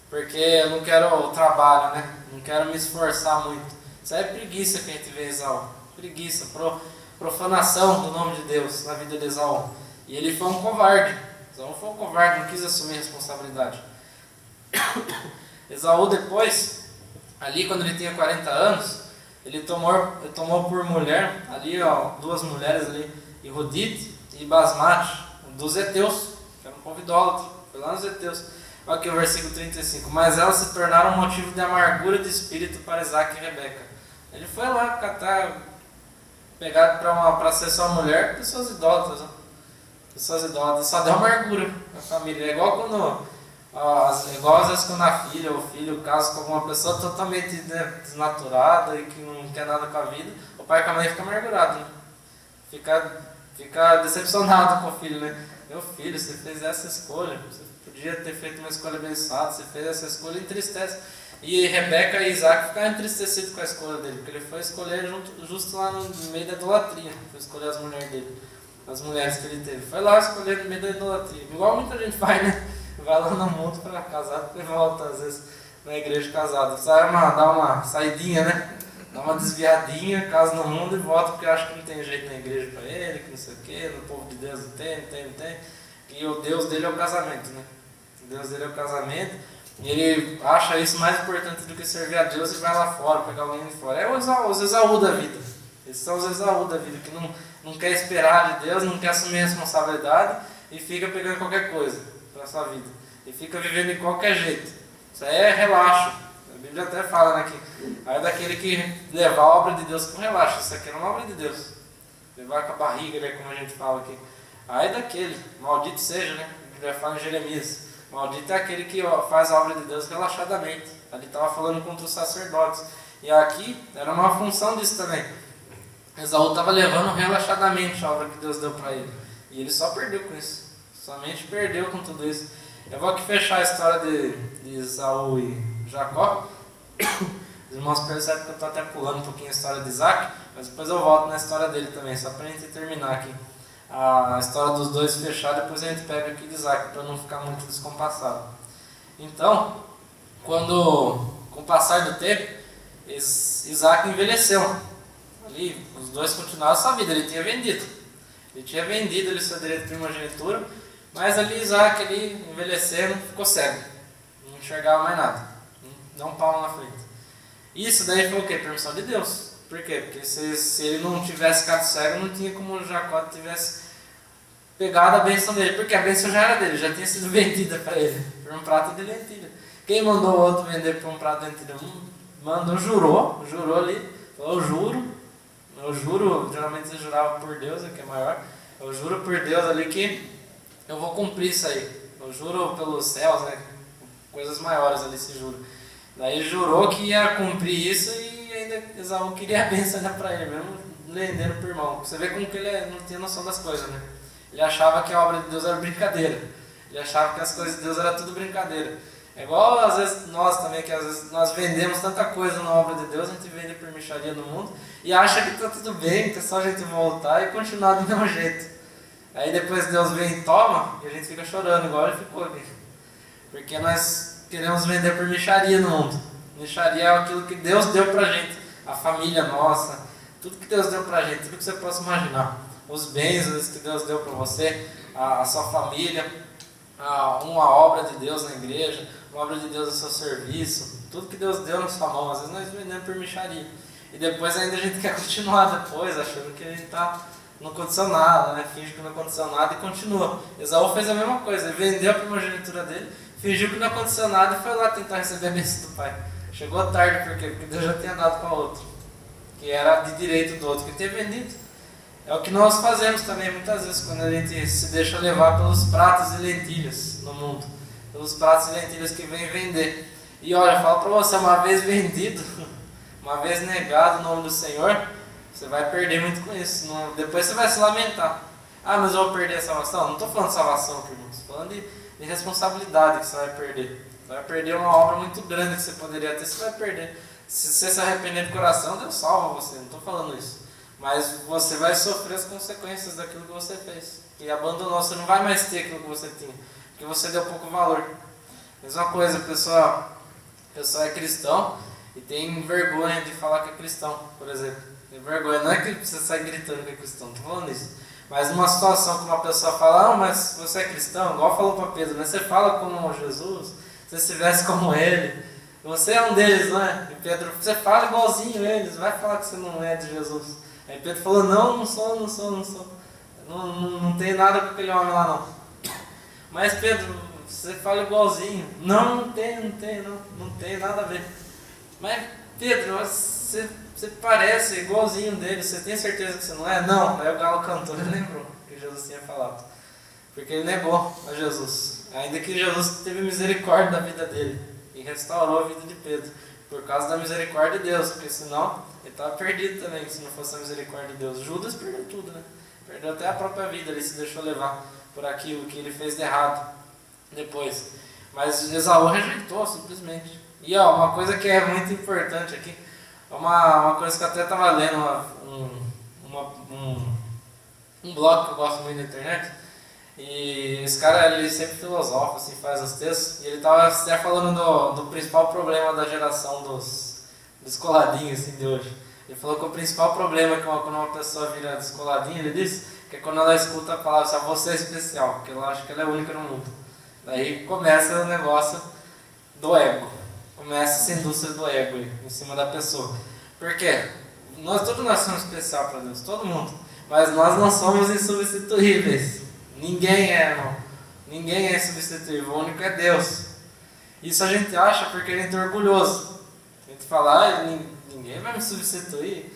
porque eu não quero o trabalho, né? Não quero me esforçar muito. Isso aí é preguiça que a gente vê Esaú. Preguiça, profanação do nome de Deus na vida de Esaú. E ele foi um covarde. Esaú foi um covarde, não quis assumir a responsabilidade. Esaú depois, ali quando ele tinha 40 anos, ele tomou por mulher, ali duas mulheres ali, Irudite e Basmate, dos Heteus, que era um povo idólatra, foi lá nos Heteus. Olha aqui o versículo 35, mas elas se tornaram um motivo de amargura de espírito para Isaac e Rebeca. Ele foi lá pegado para ser sua mulher, pessoas idólatras, pessoas idólatras, só deu amargura na família. É igual igual às vezes quando a filha ou o filho casa com alguma pessoa totalmente desnaturada e que não quer nada com a vida, o pai e a mãe ficam amargurados, né? Fica decepcionado com o filho, né? Meu filho, você fez essa escolha, podia ter feito uma escolha abençoada, você fez essa escolha e entristece. E Rebeca e Isaac ficaram entristecidos com a escolha dele, porque ele foi escolher justo lá no meio da idolatria, foi escolher as mulheres dele, as mulheres que ele teve. Foi lá escolher no meio da idolatria, igual muita gente faz, né? Vai lá no mundo para casar, depois volta às vezes na igreja casado. Sai dar uma saidinha, né? Dá uma desviadinha, casa no mundo e volta, porque acha que não tem jeito na igreja para ele, que não sei o quê, no povo de Deus não tem. E o Deus dele é o casamento, né? O Deus dele é o casamento. E ele acha isso mais importante do que servir a Deus e vai lá fora, pegar alguém de fora. É os Esaú da vida. Esses são os Esaú da vida, que não quer esperar de Deus, não quer assumir a responsabilidade e fica pegando qualquer coisa para a sua vida. E fica vivendo de qualquer jeito. Isso aí é relaxo. A Bíblia até fala, né, que aí é daquele que levar a obra de Deus com relaxo. Isso aqui é uma obra de Deus. Levar com a barriga, né, como a gente fala aqui. Aí é daquele, maldito seja, né? A Bíblia fala em Jeremias. Maldito é aquele que faz a obra de Deus relaxadamente. Ali estava falando contra os sacerdotes. E aqui era uma função disso também. Esaú estava levando relaxadamente a obra que Deus deu para ele. E ele só perdeu com isso. Somente perdeu com tudo isso. Eu vou aqui fechar a história de Esaú e Jacó. Os irmãos percebem que eu estou até pulando um pouquinho a história de Isaac. Mas depois eu volto na história dele também, só para a gente terminar aqui a história dos dois fechar, depois a gente pega aqui de Isaac, para não ficar muito descompassado. Então, com o passar do tempo, Isaac envelheceu. Ali, os dois continuaram a sua vida, ele tinha vendido ali seu direito de primogenitura, mas ali Isaac, ali, envelhecendo, ficou cego, não enxergava mais nada, deu um palmo na frente. Isso daí foi o quê? Permissão de Deus. Por quê? Porque se ele não tivesse ficado cego, não tinha como Jacó tivesse pegado a bênção dele, porque a bênção já era dele, já tinha sido vendida para ele, por um prato de lentilha. Quem mandou o outro vender por um prato de lentilha? Jurou ali, falou, eu juro, geralmente você jurava por Deus, que é maior, eu juro por Deus ali que eu vou cumprir isso aí, eu juro pelos céus, né? Coisas maiores ali se jura. Daí jurou que ia cumprir isso e ainda Esaú queria a bênção para ele, mesmo vendendo por irmão. Você vê como que ele não tinha noção das coisas, né? Ele achava que a obra de Deus era brincadeira. Ele achava que as coisas de Deus era tudo brincadeira. É igual às vezes nós também, que às vezes nós vendemos tanta coisa na obra de Deus, a gente vende por mixaria no mundo e acha que está tudo bem, que é só a gente voltar e continuar do mesmo jeito. Aí depois Deus vem e toma e a gente fica chorando, igual ele ficou aqui. Porque nós queremos vender por mixaria no mundo. Mixaria é aquilo que Deus deu pra gente, a família nossa, tudo que Deus deu pra gente, tudo que você possa imaginar. Os bens que Deus deu para você, a sua família, uma obra de Deus na igreja, uma obra de Deus no seu serviço, tudo que Deus deu na sua mão, às vezes nós vendemos por mixaria. E depois ainda a gente quer continuar depois, achando que a gente não aconteceu nada, né? Finge que não aconteceu nada e continua. Esaú fez a mesma coisa, ele vendeu a primogenitura dele, fingiu que não aconteceu nada e foi lá tentar receber a bênção do pai. Chegou tarde, por quê? Porque Deus já tinha dado para outro, que era de direito do outro, que tinha vendido. É o que nós fazemos também muitas vezes, quando a gente se deixa levar pelos pratos e lentilhas no mundo, pelos pratos e lentilhas que vem vender. E olha, eu falo para você, uma vez vendido, uma vez negado o nome do Senhor, você vai perder muito com isso. Depois você vai se lamentar. Ah, mas eu vou perder a salvação? Não estou falando de salvação aqui, irmão. Estou falando de responsabilidade que você vai perder. Você vai perder uma obra muito grande que você poderia ter, você vai perder. Se você se arrepender de coração, Deus salva você, não estou falando isso. Mas você vai sofrer as consequências daquilo que você fez. E abandonou, você não vai mais ter aquilo que você tinha, porque você deu pouco valor. Mesma coisa, a pessoa é cristão e tem vergonha de falar que é cristão, por exemplo. Tem vergonha, não é que você sai gritando que é cristão, não estou falando isso. Mas numa situação que uma pessoa fala, mas você é cristão, igual falou para Pedro, né? Você fala como Jesus, você se veste como ele, você é um deles, não é? E Pedro, você fala igualzinho eles, vai falar que você não é de Jesus. Aí Pedro falou, não sou. Não tem nada com aquele homem lá não. Mas Pedro, você fala igualzinho. Não tem nada a ver. Mas Pedro, você parece igualzinho dele, você tem certeza que você não é? Não. Aí o galo cantou, ele lembrou que Jesus tinha falado. Porque ele negou a Jesus. Ainda que Jesus teve misericórdia da vida dele e restaurou a vida de Pedro. Por causa da misericórdia de Deus, porque senão ele estava perdido também, se não fosse a misericórdia de Deus. Judas perdeu tudo, né? Perdeu até a própria vida, ele se deixou levar por aquilo que ele fez de errado. depois. Mas Esaú rejeitou simplesmente. E ó, uma coisa que é muito importante aqui, uma coisa que eu até estava lendo um blog que eu gosto muito na internet, e esse cara ele sempre filosofa, assim, faz os textos, e ele estava até falando do principal problema da geração dos coladinhos assim, de hoje. Ele falou que o principal problema é que quando uma pessoa vira descoladinha, ele disse, que é quando ela escuta a palavra assim, você é especial, porque ela acha que ela é única no mundo. Daí começa o negócio do ego, começa essa indústria do ego aí, em cima da pessoa. Por quê? Todos nós somos especial para Deus, todo mundo, mas nós não somos insubstituíveis. Ninguém é, irmão. Ninguém é insubstituível, o único é Deus. Isso a gente acha porque a gente é orgulhoso. A gente fala, ninguém vai me substituir.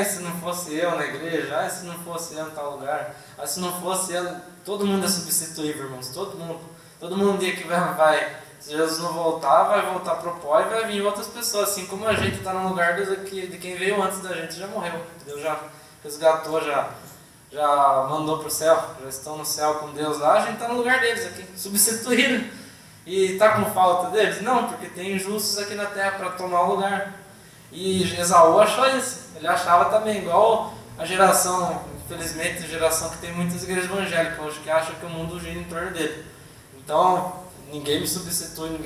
Se não fosse eu na igreja, se não fosse eu em tal lugar, se não fosse eu, todo mundo é substituível, irmãos, todo mundo. Todo mundo um dia que vai, se Jesus não voltar, vai voltar pro pó e vai vir outras pessoas, assim como a gente está no lugar de quem veio antes da gente, já morreu. Deus já resgatou, já mandou pro céu, já estão no céu com Deus lá, a gente está no lugar deles aqui, substituíram. E está com falta deles? Não, porque tem injustos aqui na terra para tomar o lugar. E Esaú achou isso, ele achava também, igual a geração, infelizmente, a geração que tem muitas igrejas evangélicas hoje, que acha que o mundo gira em torno dele. Então, ninguém me substitui.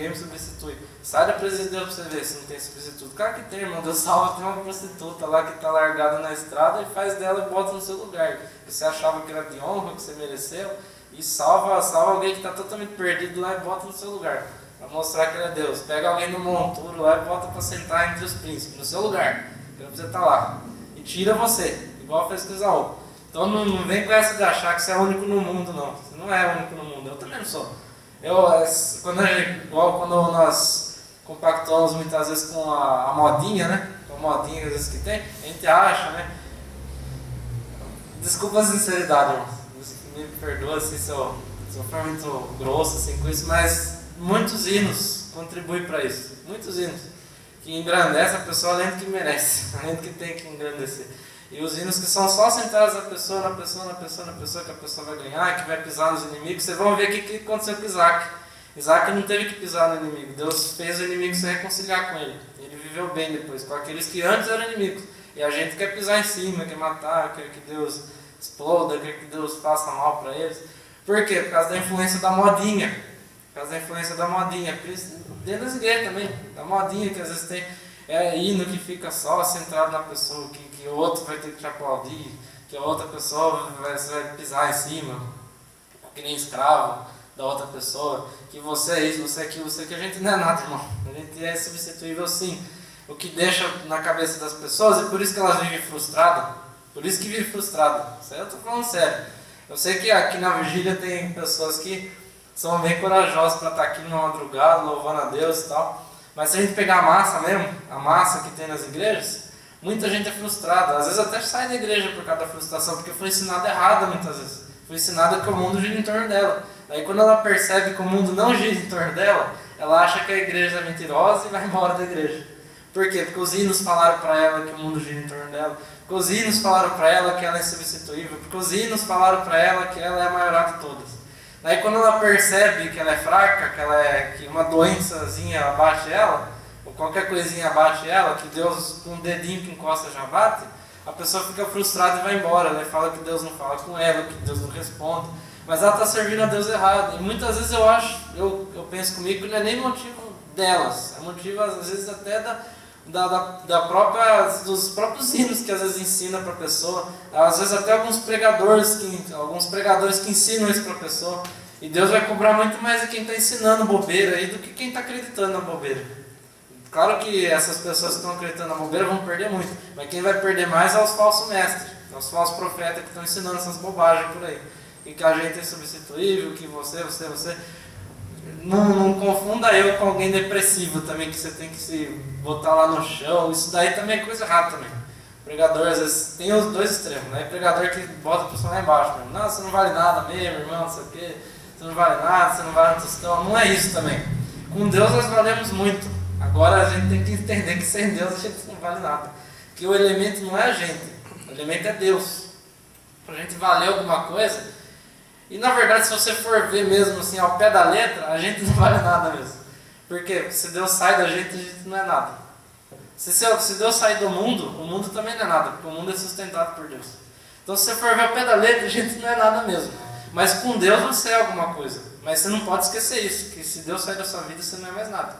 Sai da presença de Deus para você ver se não tem substituto. Claro que tem, irmão. Deus salva, tem uma prostituta lá que está largada na estrada e faz dela e bota no seu lugar. Que você achava que era de honra, que você mereceu, e salva alguém que está totalmente perdido lá e bota no seu lugar. Para mostrar que ele é Deus. Pega alguém no monturo lá e bota para sentar entre os príncipes, no seu lugar. Que você está lá. E tira você, igual fez com Esaú. Então não vem com essa de achar que você é único no mundo, não. Você não é único no mundo, eu também não sou. Quando nós compactuamos muitas vezes com a modinha, né? Com a modinha às vezes que tem, a gente acha, né? Desculpa a sinceridade, irmão. Me perdoa assim, se eu for muito grosso assim, com isso, mas muitos hinos contribuem para isso. Muitos hinos que engrandecem a pessoa além do que merece, além do que tem que engrandecer. E os hinos que são só centrados na pessoa, que a pessoa vai ganhar, que vai pisar nos inimigos, vocês vão ver o que aconteceu com Isaac. Isaac não teve que pisar no inimigo, Deus fez o inimigo se reconciliar com ele. Ele viveu bem depois, com aqueles que antes eram inimigos. E a gente quer pisar em cima, quer matar, quer que Deus exploda, quer que Deus faça mal para eles. Por quê? Por causa da influência da modinha. Dentro das igrejas também, da modinha que às vezes tem. Hino que fica só centrado na pessoa, que o outro vai ter que te aplaudir, que a outra pessoa vai pisar em cima, que nem escravo da outra pessoa, que você é isso, você é aquilo, que a gente não é nada, irmão. A gente é substituível sim. O que deixa na cabeça das pessoas, e por isso que elas vivem frustradas, Isso aí eu estou falando sério. Eu sei que aqui na vigília tem pessoas que são bem corajosas para estar aqui numa madrugada, louvando a Deus e tal. Mas se a gente pegar a massa mesmo, a massa que tem nas igrejas, muita gente é frustrada. Às vezes até sai da igreja por causa da frustração, porque foi ensinado errado muitas vezes. Foi ensinado que o mundo gira em torno dela. Aí quando ela percebe que o mundo não gira em torno dela, ela acha que a igreja é mentirosa e vai embora da igreja. Por quê? Porque os hinos falaram para ela que o mundo gira em torno dela. Porque os hinos falaram para ela que ela é insubstituível. Porque os hinos falaram para ela que ela é a maior de todas. Daí quando ela percebe que ela é fraca, que uma doençazinha abate ela, ou qualquer coisinha abate ela, que Deus com um dedinho que encosta já bate, a pessoa fica frustrada e vai embora. Ela fala que Deus não fala com ela, que Deus não responde. Mas ela está servindo a Deus errado. E muitas vezes eu penso comigo que não é nem motivo delas, é motivo às vezes até dos próprios hinos que às vezes ensina para a pessoa, às vezes até alguns pregadores que ensinam isso para a pessoa, e Deus vai cobrar muito mais de quem está ensinando bobeira aí do que quem está acreditando na bobeira. Claro que essas pessoas que estão acreditando na bobeira vão perder muito, mas quem vai perder mais é os falsos mestres, os falsos profetas que estão ensinando essas bobagens por aí, e que a gente é substituível, que você não confunda eu com alguém depressivo também, que você tem que se botar lá no chão. Isso daí também é coisa errada também. O pregador às vezes tem os dois extremos, né? O pregador que bota a pessoa lá embaixo mesmo. Não, você não vale nada mesmo, irmão, não sei o quê. Você não vale nada, você não vale um tostão. Não é isso também. Com Deus nós valemos muito. Agora a gente tem que entender que sem Deus a gente não vale nada. Que o elemento não é a gente, o elemento é Deus. Para a gente valer alguma coisa, E na verdade, se você for ver mesmo assim, ao pé da letra, a gente não vale nada mesmo. Por quê? Porque se Deus sai da gente, a gente não é nada. Se Deus sair do mundo, o mundo também não é nada, porque o mundo é sustentado por Deus. Então se você for ver ao pé da letra, a gente não é nada mesmo. Mas com Deus você é alguma coisa. Mas você não pode esquecer isso, que se Deus sair da sua vida, você não é mais nada.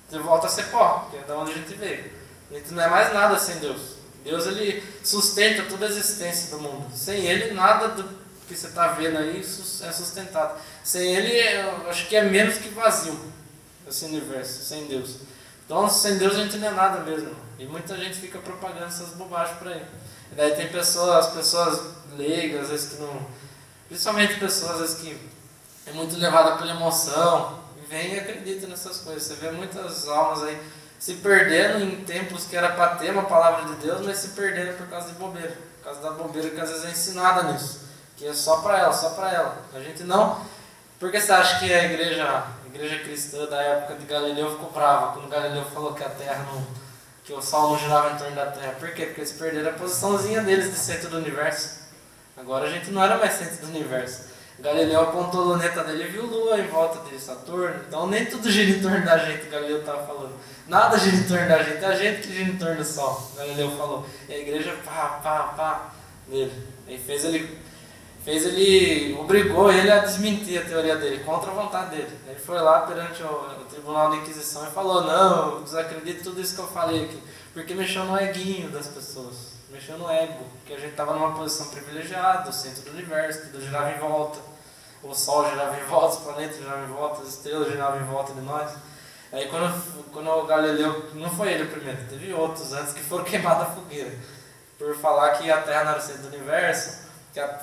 Você volta a ser pó, que é da onde a gente veio. A gente não é mais nada sem Deus. Deus, ele sustenta toda a existência do mundo. Sem Ele, nada do que você está vendo aí é sustentado. Sem Ele, eu acho que é menos que vazio esse universo, sem Deus. Então, sem Deus a gente não é nada mesmo. E muita gente fica propagando essas bobagens por aí. E daí tem as pessoas leigas, às vezes que não... Principalmente pessoas, às vezes que é muito levada pela emoção, e vem e acredita nessas coisas. Você vê muitas almas aí se perdendo em templos que era para ter uma palavra de Deus, mas se perdendo por causa de bobeira. Por causa da bobeira que às vezes é ensinada nisso. Que é só para ela, só para ela. A gente não... Por que você acha que a igreja cristã da época de Galileu ficou brava quando Galileu falou que a Terra não... que o Sol não girava em torno da Terra? Por quê? Porque eles perderam a posiçãozinha deles de centro do universo. Agora a gente não era mais centro do universo. Galileu apontou a luneta dele e viu Lua em volta de Saturno. Então nem tudo gira em torno da gente, Galileu estava falando. Nada gira em torno da gente, é a gente que gira em torno do Sol, Galileu falou. E a igreja pá nele. Aí obrigou ele a desmentir a teoria dele, contra a vontade dele. Ele foi lá perante o Tribunal de Inquisição e falou: não, eu desacredito tudo isso que eu falei aqui, porque mexeu no eguinho das pessoas, mexeu no ego, porque a gente estava numa posição privilegiada, o centro do universo, tudo girava em volta, o Sol girava em volta, os planetas giravam em volta, as estrelas giravam em volta de nós. Aí quando o Galileu, não foi ele o primeiro, teve outros antes que foram queimados a fogueira, por falar que a Terra não era o centro do universo,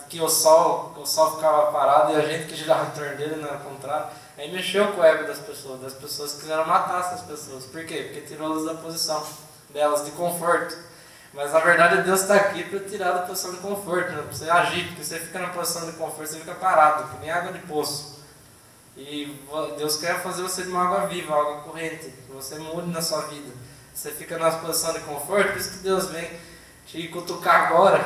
que o Sol ficava parado e a gente que girava em torno dele, não era o contrário. Aí mexeu com o ego das pessoas quiseram matar essas pessoas. Por quê? Porque tirou-las da posição delas, de conforto. Mas na verdade Deus está aqui para tirar da posição de conforto, né? Para você agir, porque você fica na posição de conforto, você fica parado, que nem água de poço. E Deus quer fazer você de uma água viva, água corrente, que você mude na sua vida. Você fica na posição de conforto, por isso que Deus vem te cutucar agora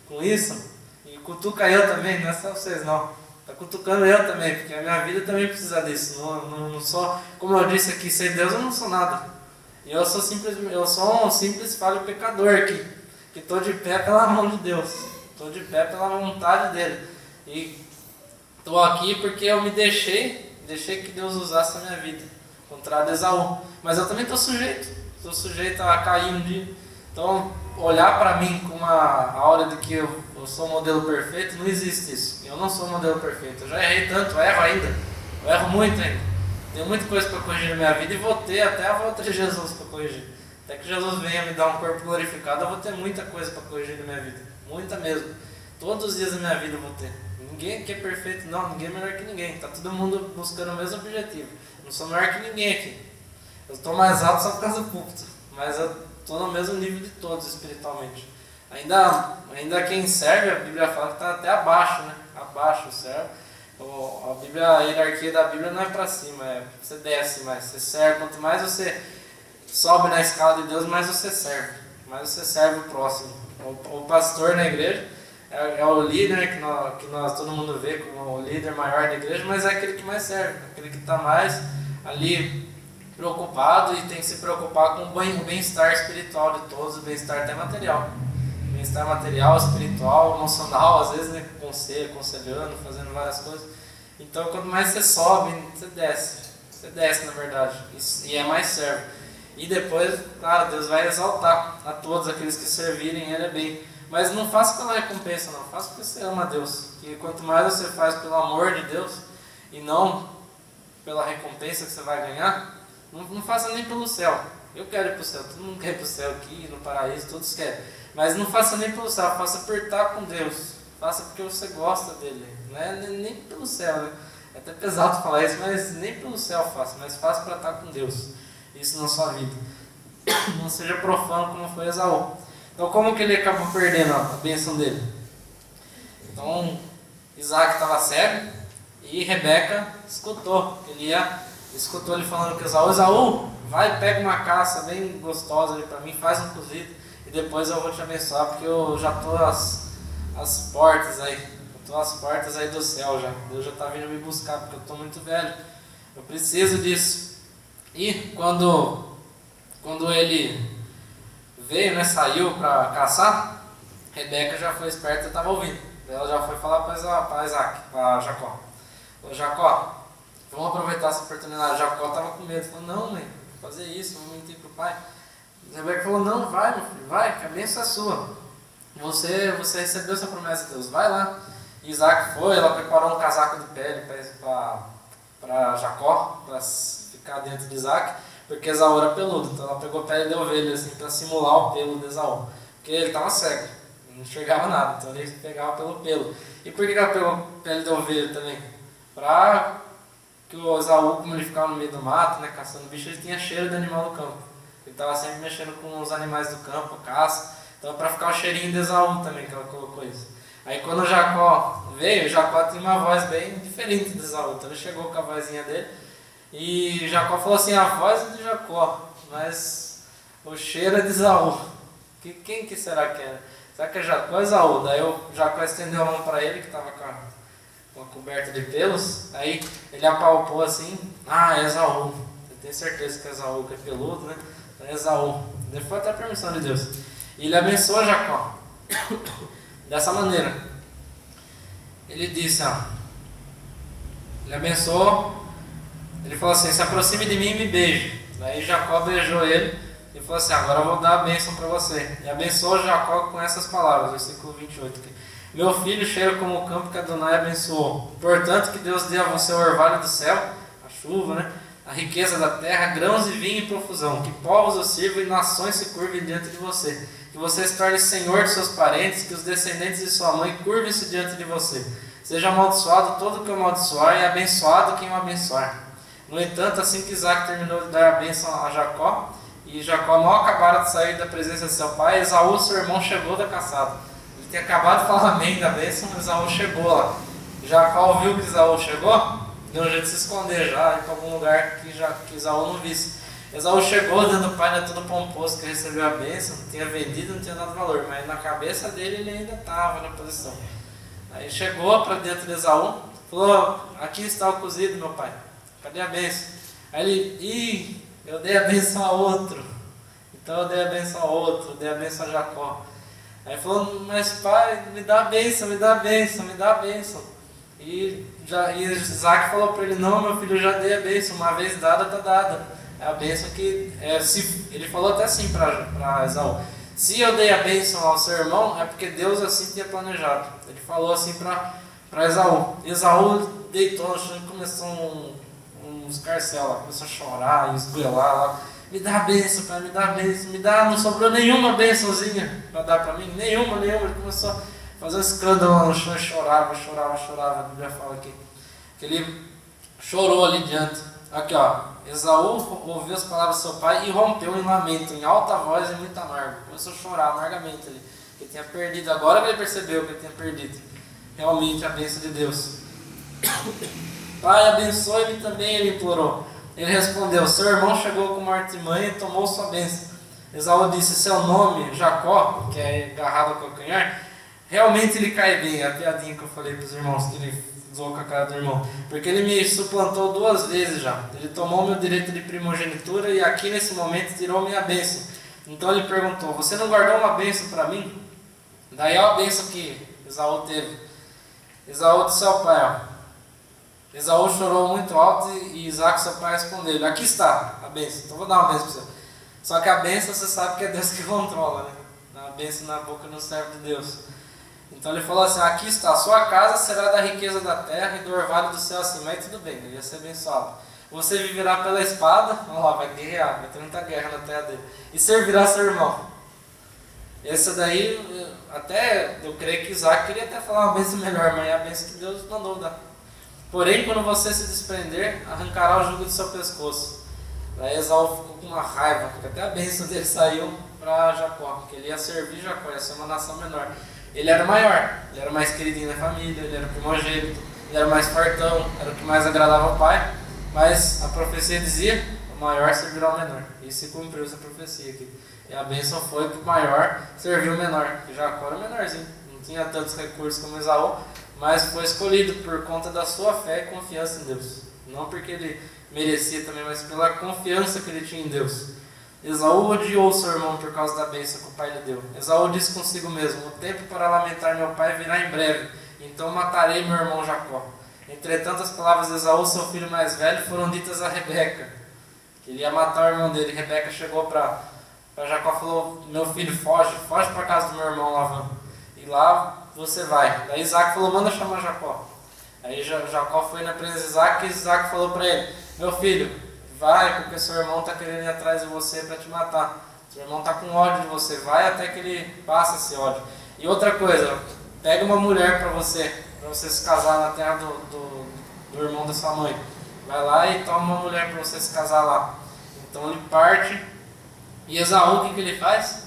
com isso. E cutuca eu também, não é só vocês não. Está cutucando eu também, porque a minha vida também precisa disso. Não sou, como eu disse aqui, sem Deus eu não sou nada. E eu sou um simples falho pecador aqui, que estou de pé pela mão de Deus. Estou de pé pela vontade dele. E estou aqui porque eu me deixei que Deus usasse a minha vida, contrário de Esaú. Mas eu também estou sujeito a cair um dia. Então, olhar para mim com uma aura de que eu sou um modelo perfeito, não existe isso. Eu não sou um modelo perfeito. Eu já errei tanto, eu erro ainda. Eu erro muito ainda. Tenho muita coisa para corrigir na minha vida e vou ter até a volta de Jesus para corrigir. Até que Jesus venha me dar um corpo glorificado, eu vou ter muita coisa para corrigir na minha vida. Muita mesmo. Todos os dias da minha vida eu vou ter. Ninguém aqui é perfeito, não. Ninguém é melhor que ninguém. Está todo mundo buscando o mesmo objetivo. Não sou melhor que ninguém aqui. Eu estou mais alto só por causa do púlpito. Mas eu estou no mesmo nível de todos espiritualmente. Ainda quem serve, a Bíblia fala que está até abaixo, né? Abaixo serve. A hierarquia da Bíblia não é para cima, você desce mais, você serve. Quanto mais você sobe na escala de Deus, mais você serve. Mais você serve o próximo. O pastor na igreja é o líder que nós todo mundo vê como o líder maior da igreja, mas é aquele que mais serve, aquele que está mais ali preocupado e tem que se preocupar com o bem-estar espiritual de todos, o bem-estar até material. Bem-estar material, espiritual, emocional, às vezes, né, aconselhando, fazendo várias coisas. Então, quanto mais você sobe, você desce na verdade, e é mais servo. E depois, claro, Deus vai exaltar a todos aqueles que servirem Ele bem. Mas não faça pela recompensa, não, faça porque você ama a Deus. E quanto mais você faz pelo amor de Deus, e não pela recompensa que você vai ganhar, não faça nem pelo céu. Eu quero ir para o céu, todo mundo quer ir para o céu aqui, no paraíso, todos querem. Mas não faça nem pelo céu, faça por estar com Deus. Faça porque você gosta dele. Não é nem pelo céu, né? É até pesado falar isso, mas nem pelo céu faça. Mas faça para estar com Deus. Isso na sua vida. Não seja profano como foi Esaú. Então como que ele acabou perdendo a bênção dele? Então Isaac estava cego e Rebeca escutou. Escutou ele falando com Esaú, vai, pega uma caça bem gostosa ali para mim, faz um cozido. E depois eu vou te abençoar, porque eu já estou às portas aí. estou às portas aí do céu já. Deus já está vindo me buscar, porque eu estou muito velho. Eu preciso disso. E quando ele veio, né, saiu para caçar, Rebeca já foi esperta e estava ouvindo. Ela já foi falar para Isaac, para Jacó. Falou, Jacó, vamos aproveitar essa oportunidade. Jacó estava com medo. Falou, não, mãe, vou fazer isso, vamos mentir para o pai. Rebeca falou, não, vai, meu filho, vai, que a bênção é sua. Você recebeu essa promessa de Deus, vai lá. E Isaac foi, ela preparou um casaco de pele para Jacó, para ficar dentro de Isaac, porque Esaú era peludo. Então ela pegou pele de ovelha assim, para simular o pelo de Esaú, porque ele estava cego, não enxergava nada, então ele pegava pelo pelo. E por que ela pegou pele de ovelha também? Para que o Esaú, como ele ficava no meio do mato, né, caçando bicho, ele tinha cheiro de animal do campo. Ele estava sempre mexendo com os animais do campo, caça. Então, para ficar o cheirinho de Esaú também, que ela colocou isso. Aí, quando Jacó veio, Jacó tinha uma voz bem diferente de Esaú. Então, ele chegou com a vozinha dele. E Jacó falou assim, a voz é de Jacó, mas o cheiro é de Esaú. Quem que será que é? Será que é Jacó ou Esaú? Daí, Jacó estendeu a mão para ele, que estava com a coberta de pelos. Aí, ele apalpou assim, é Esaú. Eu tenho certeza que é Esaú, que é peludo, né? É Esaú. Ele foi até a permissão de Deus. E ele abençoou Jacó. Dessa maneira. Ele disse, ele abençoou. Ele falou assim, se aproxime de mim e me beije. Daí Jacó beijou ele e falou assim, agora eu vou dar a bênção para você. E abençoou Jacó com essas palavras, versículo 28. Aqui. Meu filho cheira como o campo que Adonai abençoou. Portanto, que Deus dê a você o orvalho do céu, a chuva, né? A riqueza da terra, grãos e vinho em profusão, que povos o sirvam e nações se curvem diante de você. Que você se torne senhor de seus parentes, que os descendentes de sua mãe curvem-se diante de você. Seja amaldiçoado todo que o amaldiçoar e abençoado quem o abençoar. No entanto, assim que Isaac terminou de dar a bênção a Jacó, e Jacó mal acabara de sair da presença de seu pai, Esaú, seu irmão, chegou da caçada. Ele tinha acabado de falar amém da bênção, mas Esaú chegou lá. Jacó ouviu que Esaú chegou, deu um jeito de se esconder já, ir para algum lugar que Esaú não visse. Esaú chegou dentro do pai, né, todo pomposo, que recebeu a bênção, não tinha vendido, não tinha dado valor, mas na cabeça dele ele ainda estava na posição. Aí chegou para dentro de Esaú, falou, aqui está o cozido, meu pai, cadê a bênção? Aí ele, eu dei a bênção a outro, então eu dei a bênção a outro, eu dei a bênção a Jacó. Aí falou, mas pai, me dá a bênção, me dá a bênção, me dá a bênção. E Isaac falou para ele, não, meu filho, eu já dei a bênção, uma vez dada, está dada. É a bênção que, ele falou até assim para Esaú, se eu dei a bênção ao seu irmão, é porque Deus assim tinha planejado. Ele falou assim para Esaú. Esaú deitou no chão e começou um escarcel lá, começou a chorar e esgoelar lá. Me dá a bênção, pai, me dá a bênção, me dá, não sobrou nenhuma bênçãozinha para dar para mim, nenhuma. Ele começou a fazer um escândalo lá no chão e chorava. A Bíblia fala que ele chorou ali diante. Aqui, Esaú ouviu as palavras do seu pai e rompeu em lamento, em alta voz e muito amargo. Começou a chorar amargamente ali, que ele tinha perdido. Agora que ele percebeu que ele tinha perdido realmente a bênção de Deus. Pai, abençoe-me também, ele implorou. Ele respondeu, seu irmão chegou com uma artimanha e tomou sua bênção. Esaú disse, seu nome, Jacó, que é agarrado ao calcanhar, realmente ele cai bem. A piadinha que eu falei para os irmãos, que ele zoou com a cara do irmão. Porque ele me suplantou 2 vezes já. Ele tomou meu direito de primogenitura e aqui nesse momento tirou minha bênção. Então ele perguntou, você não guardou uma bênção para mim? Daí é a bênção que Esaú teve. Esaú disse ao pai, Esaú chorou muito alto e Isaac, seu pai, respondeu, aqui está a bênção, então vou dar uma bênção para você. Só que a bênção você sabe que é Deus que controla, né? A bênção na boca não serve de Deus. Então ele falou assim, aqui está, a sua casa será da riqueza da terra e do orvalho do céu acima. Aí tudo bem, ele ia ser abençoado. Você viverá pela espada, vamos lá, vai guerrear, vai ter muita guerra na terra dele. E servirá seu irmão. Essa daí, até eu creio que Isaac queria até falar uma bênção melhor, mas é a bênção que Deus mandou dar. Porém, quando você se desprender, arrancará o jugo do seu pescoço. Daí Esaú ficou com uma raiva, porque até a bênção dele saiu para Jacó, porque ele ia servir Jacó, ia ser uma nação menor. Ele era maior, ele era mais queridinho da família, ele era primogênito, ele era mais fartão, era o que mais agradava ao pai, mas a profecia dizia, o maior servirá ao menor. E se cumpriu essa profecia aqui. E a bênção foi para o maior servir o menor, porque Jacó era menorzinho, não tinha tantos recursos como Esaú, mas foi escolhido por conta da sua fé e confiança em Deus. Não porque ele merecia também, mas pela confiança que ele tinha em Deus. Esaú odiou seu irmão por causa da bênção que o pai lhe deu. Esaú disse consigo mesmo: o tempo para lamentar meu pai virá em breve, então matarei meu irmão Jacó. Entretanto, as palavras de Esaú, seu filho mais velho, foram ditas a Rebeca, que ele ia matar o irmão dele. Rebeca chegou para Jacó e falou: meu filho, foge para a casa do meu irmão Labão, e lá você vai. Daí Isaac falou: manda chamar Jacó. Aí Jacó foi na presença de Isaac, e Isaac falou para ele: meu filho, vai, porque seu irmão está querendo ir atrás de você para te matar. Seu irmão está com ódio de você, vai até que ele passe esse ódio. E outra coisa, pega uma mulher para você se casar na terra do irmão da sua mãe. Vai lá e toma uma mulher para você se casar lá. Então ele parte. E Esaú, o que ele faz?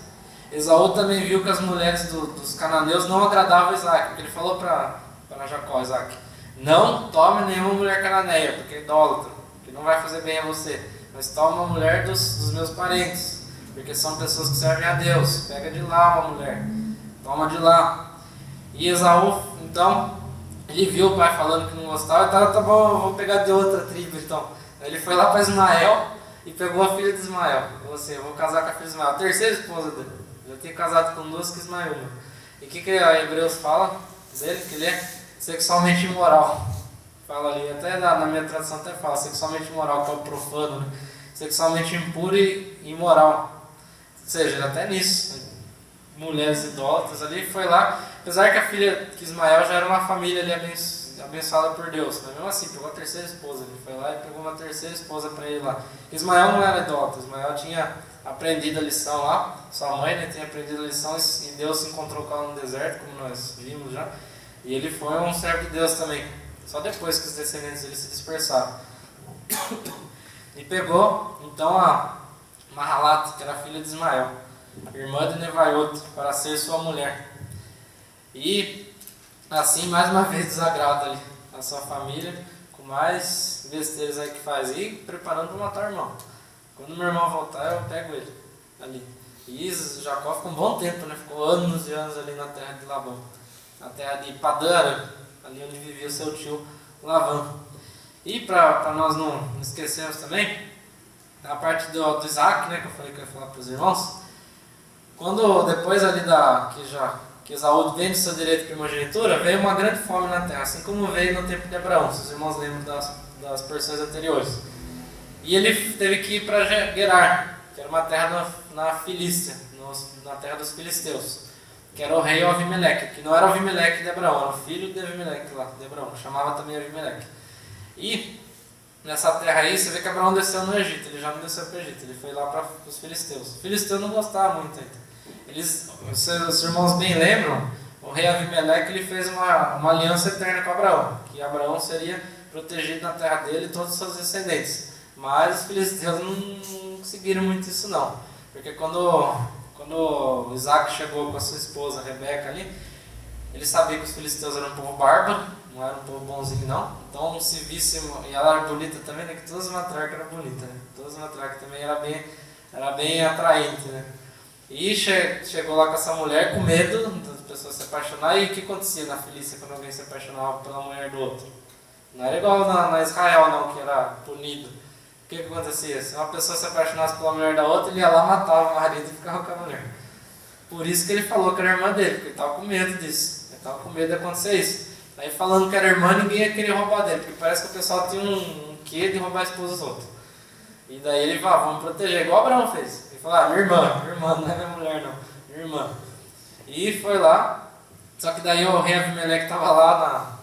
Esaú também viu que as mulheres dos cananeus não agradavam Isaac, porque ele falou para Jacó, Isaac: não tome nenhuma mulher cananeia, porque é idólatra, que não vai fazer bem a você, mas toma uma mulher dos meus parentes, porque são pessoas que servem a Deus. Pega de lá uma mulher, toma de lá. E Esaú, então, ele viu o pai falando que não gostava, tá bom, eu vou pegar de outra tribo então. Aí ele foi lá para Ismael e pegou a filha de Ismael. Eu vou casar com a filha de Ismael, a terceira esposa dele. Já tinha casado com duas, que Ismael. E o que a Hebreus fala dele? Que ele é sexualmente imoral. Fala ali, até na minha tradução até fala sexualmente imoral, que é o profano, né? Sexualmente impuro e imoral. Ou seja, até nisso, mulheres idólatras ali, foi lá, apesar que a filha de Ismael já era uma família ali abençoada por Deus, mas mesmo assim, pegou a terceira esposa, ele foi lá e pegou uma terceira esposa para ele lá. Ismael não era idólatra, Ismael tinha aprendido a lição lá, sua mãe, né, tinha aprendido a lição, e Deus se encontrou com ela no deserto, como nós vimos já, e ele foi um servo de Deus também, só depois que os descendentes dele se dispersaram. E pegou então a Mahalat, que era filha de Ismael, irmã de Nevaioto, para ser sua mulher. E assim, mais uma vez, desagrada ali a sua família, com mais besteiras aí que faz, e preparando para matar o irmão. Quando meu irmão voltar, eu pego ele ali. E Jacó ficou um bom tempo, né? Ficou anos e anos ali na terra de Labão, na terra de Padã, ali onde vivia seu tio Labão. E para nós não esquecermos também, a parte do Isaac, né, que eu falei que eu ia falar para os irmãos, quando depois ali que Esaú vende seu direito de primogenitura, veio uma grande fome na terra, assim como veio no tempo de Abraão, se os irmãos lembram das porções anteriores. E ele teve que ir para Gerar, que era uma terra na Filístia, na terra dos filisteus, que era o rei Avimeleque, que não era o Avimeleque de Abraão, era o filho de Avimeleque lá, de Abraão, chamava também Avimeleque. E nessa terra aí, você vê que Abraão desceu no Egito, ele já não desceu para o Egito, ele foi lá para os filisteus. Os filisteus não gostavam muito ainda. Os irmãos bem lembram, o rei Avimeleque ele fez uma aliança eterna com Abraão, que Abraão seria protegido na terra dele e todos os seus descendentes. Mas os filisteus não conseguiram muito isso não, porque quando Isaac chegou com a sua esposa Rebeca ali, ele sabia que os filisteus eram um povo bárbaro, não era um povo bonzinho não. Então se visse, e ela era bonita também, né? Que todas as matriarcas eram bonitas, né? Todas as matriarcas também era bem atraente, né? E chegou lá com essa mulher com medo das pessoas se apaixonar. E o que acontecia na Filícia quando alguém se apaixonava pela mulher do outro? Não era igual na Israel não, que era punido. O que acontecia? Se uma pessoa se apaixonasse pela mulher da outra, ele ia lá, matava o marido e ficava com a mulher. Por isso que ele falou que era irmã dele, porque ele estava com medo disso. Ele estava com medo de acontecer isso. Aí falando que era irmã, ninguém ia querer roubar dele, porque parece que o pessoal tinha um quê de roubar a esposa dos outros. E daí ele falou: vamos proteger, igual Abraão fez. Ele falou: minha irmã, não é minha mulher não, minha irmã. E foi lá, só que daí o rei Avimeleque estava lá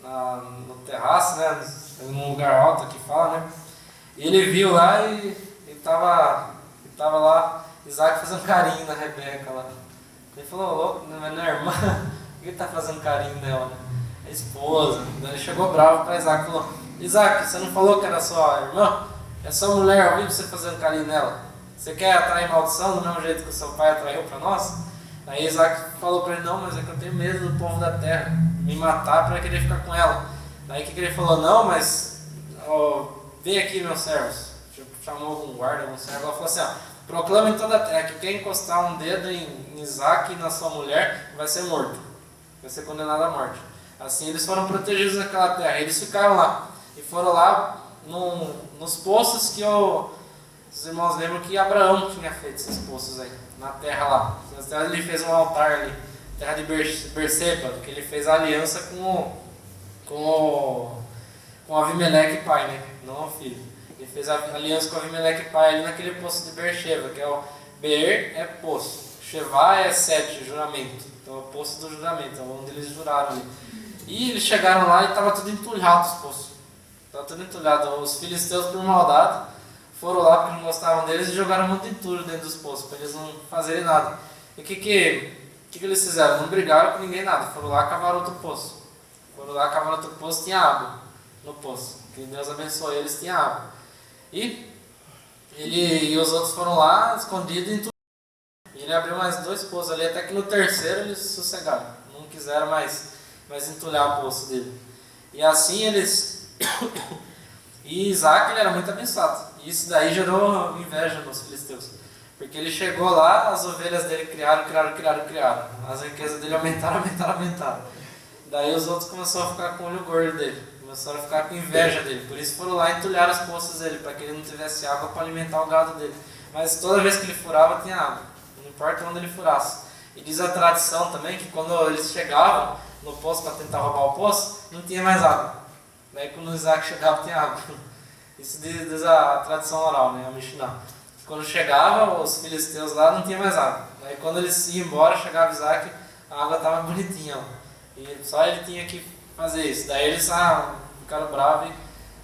no terraço, né, num lugar alto que fala, né, e ele viu lá e ele estava lá, Isaac fazendo carinho na Rebeca lá. Ele falou: louco, não é irmã? Por que ele está fazendo carinho nela, né? A esposa. Daí ele chegou bravo para Isaac e falou: Isaac, você não falou que era sua irmã? É sua mulher, eu vi você fazendo carinho nela. Você quer atrair maldição do mesmo jeito que o seu pai atraiu para nós? Aí Isaac falou para ele: não, mas é que eu tenho medo do povo da terra me matar para querer ficar com ela. Daí que ele falou: não, mas vem aqui, meus servos. Chamou algum guarda, algum servo. Ela falou assim: proclama em toda a terra que quem encostar um dedo em Isaac e na sua mulher vai ser morto, vai ser condenado à morte. Assim eles foram protegidos naquela terra. Eles ficaram lá. E foram lá nos poços que os irmãos lembram que Abraão tinha feito esses poços aí, na terra lá. Ele fez um altar ali, terra de Berseba, que ele fez a aliança com Avimeleque pai, né? Não o filho. Ele fez a aliança com Avimeleque pai ali naquele poço de Berseba, que é o Beer é poço, Shevá é sete, juramento. Então é o poço do juramento, onde eles juraram ali. E eles chegaram lá e estava tudo entulhado os poços. Estava tudo entulhado. Os filisteus, por maldade, foram lá porque não gostavam deles e jogaram muito entulho dentro dos poços, para eles não fazerem nada. E o que eles fizeram? Não brigaram com ninguém, nada. Foram lá e cavaram outro poço. Tinha água no poço. Que Deus abençoou eles, tinha água. E os outros foram lá, escondidos em tudo. E ele abriu mais 2 poços ali, até que no terceiro eles sossegaram. Não quiseram mais entulhar o poço dele. E assim eles... E Isaac, ele era muito abençoado. E isso daí gerou inveja nos filisteus. Porque ele chegou lá, as ovelhas dele criaram. As riquezas dele aumentaram. Daí os outros começaram a ficar com o olho gordo dele. Começaram a ficar com inveja dele. Por isso foram lá e entulharam os poços dele, para que ele não tivesse água para alimentar o gado dele. Mas toda vez que ele furava, tinha água. Não importa onde ele furasse. E diz a tradição também que quando eles chegavam no poço para tentar roubar o poço, não tinha mais água. Daí quando Isaac chegava, tinha água. Isso diz a tradição oral, né? A Mishnah. Quando chegava os filisteus lá, não tinha mais água. Daí quando eles iam embora, chegava Isaac, a água estava bonitinha. Ó. E só ele tinha que fazer isso. Daí eles ficaram bravos e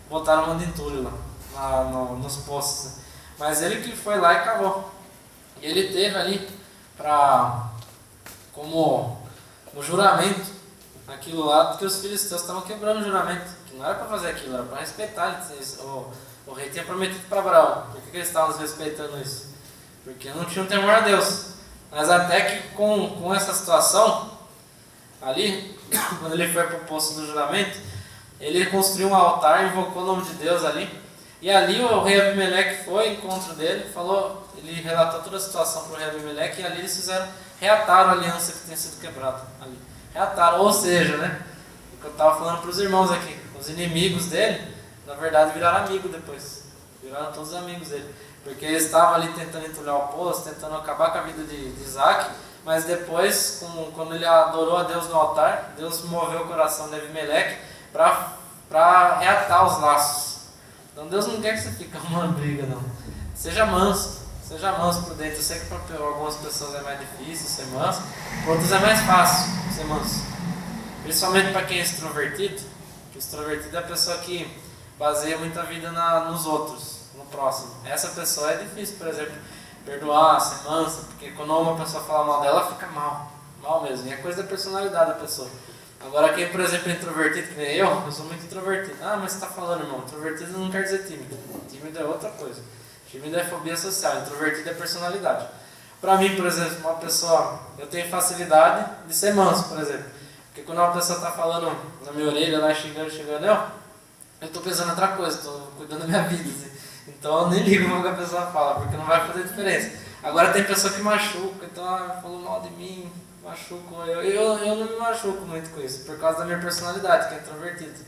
botaram um entulho lá nos poços. Mas ele que foi lá e cavou. E ele teve ali como juramento aquilo lá, porque os filisteus estavam quebrando o juramento. Que não era para fazer aquilo, era para respeitar. O rei tinha prometido para Abraão. Por que eles estavam respeitando isso? Porque não tinham temor a Deus. Mas até que com essa situação, ali, quando ele foi para o poço do juramento, ele construiu um altar, invocou o nome de Deus ali. E ali o rei Abimeleque foi ao encontro dele, ele relatou toda a situação para o rei Abimeleque, e ali eles reataram a aliança que tinha sido quebrada. Ali. Reataram, ou seja, né, o que eu estava falando para os irmãos aqui, os inimigos dele, na verdade viraram amigos depois. Viraram todos amigos dele. Porque eles estavam ali tentando entulhar o poço, tentando acabar com a vida de Isaac, mas depois, quando ele adorou a Deus no altar, Deus moveu o coração de Abimeleque para reatar os laços. Então Deus não quer que você fique uma briga, não. Seja manso, prudente. Eu sei que para algumas pessoas é mais difícil ser manso, para outros é mais fácil ser manso. Principalmente para quem é extrovertido. Porque extrovertido é a pessoa que baseia muita vida nos outros, no próximo. Essa pessoa é difícil, por exemplo, perdoar, ser mansa, porque quando uma pessoa fala mal dela, fica mal mesmo. E é coisa da personalidade da pessoa. Agora quem, por exemplo, é introvertido, que nem eu sou muito introvertido. Ah, mas você está falando, irmão, introvertido não quer dizer tímido. Tímido é outra coisa. Tímido é fobia social, introvertido é personalidade. Para mim, por exemplo, uma pessoa, eu tenho facilidade de ser manso, por exemplo. Porque quando uma pessoa está falando na minha orelha, lá xingando, eu estou pensando em outra coisa, estou cuidando da minha vida. Assim. Então eu nem ligo o que a pessoa fala, porque não vai fazer diferença. Agora tem pessoa que machuca, então falou mal de mim, machuco. Eu não me machuco muito com isso, por causa da minha personalidade, que é introvertido.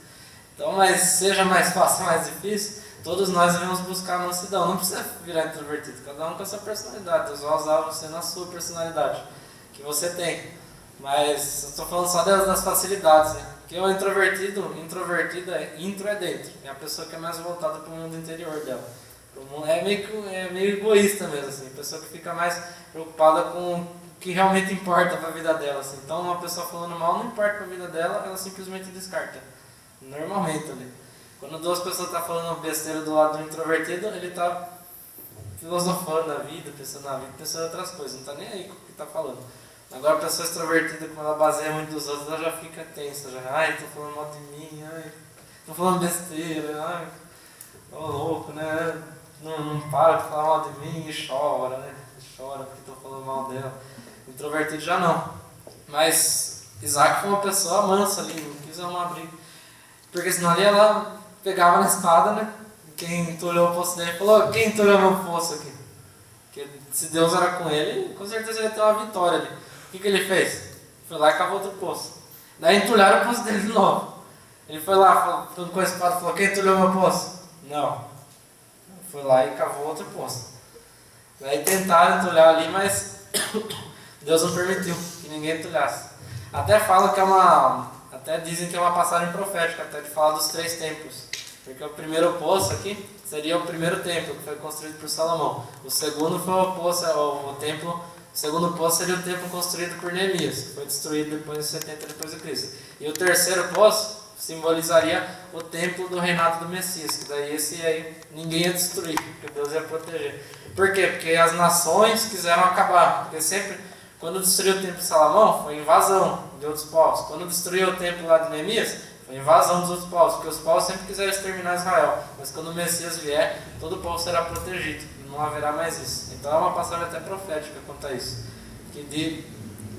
Então, mas seja mais fácil ou mais difícil, todos nós devemos buscar a mansidão. Não precisa virar introvertido, cada um com a sua personalidade. Deus vai usar você na sua personalidade, que você tem. Mas eu estou falando só das facilidades, né? Porque o introvertido intro é dentro. É a pessoa que é mais voltada para o mundo interior dela. É meio egoísta mesmo, assim. A pessoa que fica mais preocupada com o que realmente importa para a vida dela. Assim. Então, uma pessoa falando mal não importa para a vida dela, ela simplesmente descarta. Normalmente ali. Quando duas pessoas estão falando besteira do lado do introvertido, ele está filosofando na vida, pensando na vida, pensando em outras coisas. Não está nem aí com o que está falando. Agora a pessoa extrovertida, quando ela baseia muito dos outros, ela já fica tensa. Ai, estou falando mal de mim, estou falando besteira, tô louco, né? Não para de falar mal de mim e chora, né? Chora porque estou falando mal dela. Introvertido já não. Mas Isaac foi uma pessoa mansa ali, não quis arrumar briga. Porque senão ali ela pegava na espada, né? Quem entulhou o poço dele falou: quem entulhou meu poço aqui? Porque se Deus era com ele, com certeza ele ia ter uma vitória ali. O que ele fez? Foi lá e cavou outro poço. Daí entulharam o poço dele de novo. Ele foi lá, falou com a espada, falou: quem entulhou meu poço? Não. Foi lá e cavou outro poço. Daí tentaram entulhar ali, mas Deus não permitiu que ninguém entulhasse. Até falam que até dizem que é uma passagem profética, até de falar dos 3 templos. Porque o primeiro poço aqui seria o primeiro templo, que foi construído por Salomão. O segundo foi o templo. O segundo poço seria o templo construído por Neemias, que foi destruído depois de 70 depois de Cristo. E o terceiro poço simbolizaria o templo do reinado do Messias, que daí esse aí ninguém ia destruir, porque Deus ia proteger. Por quê? Porque as nações quiseram acabar. Porque sempre, quando destruiu o templo de Salomão, foi invasão de outros povos. Quando destruiu o templo lá de Neemias, foi invasão dos outros povos, porque os povos sempre quiseram exterminar Israel. Mas quando o Messias vier, todo o povo será protegido, e não haverá mais isso. Então é uma passagem até profética quanto a isso. Que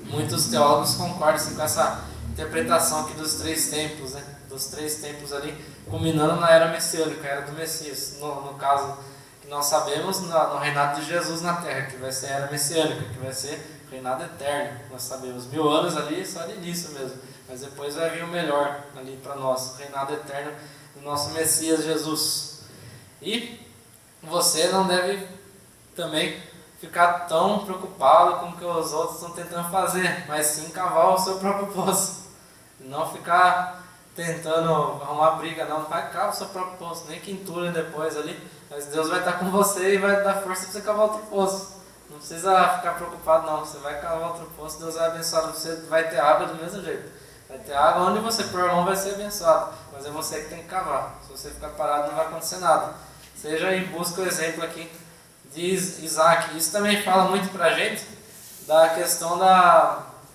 muitos teólogos concordam assim, com essa interpretação aqui dos 3 templos, né? Dos 3 templos ali, culminando na era messiânica, a era do Messias. No caso que nós sabemos, no reinado de Jesus na terra, que vai ser a era messiânica, que vai ser reinado eterno. Nós sabemos, 1000 anos ali, só de início mesmo. Mas depois vai vir o melhor ali para nós, o reinado eterno do nosso Messias Jesus. E você não deve também ficar tão preocupado com o que os outros estão tentando fazer, mas sim cavar o seu próprio poço. Não ficar tentando arrumar briga, não. Vai cavar o seu próprio poço, nem que entulhe depois ali, mas Deus vai estar com você e vai dar força para você cavar outro poço. Não precisa ficar preocupado, não. Você vai cavar outro poço, Deus vai abençoar você, vai ter água do mesmo jeito. Vai ter água onde você pôr a mão, vai ser abençoado, mas é você que tem que cavar. Se você ficar parado, não vai acontecer nada. Seja e busca o exemplo aqui de Isaac. Isso também fala muito pra gente da questão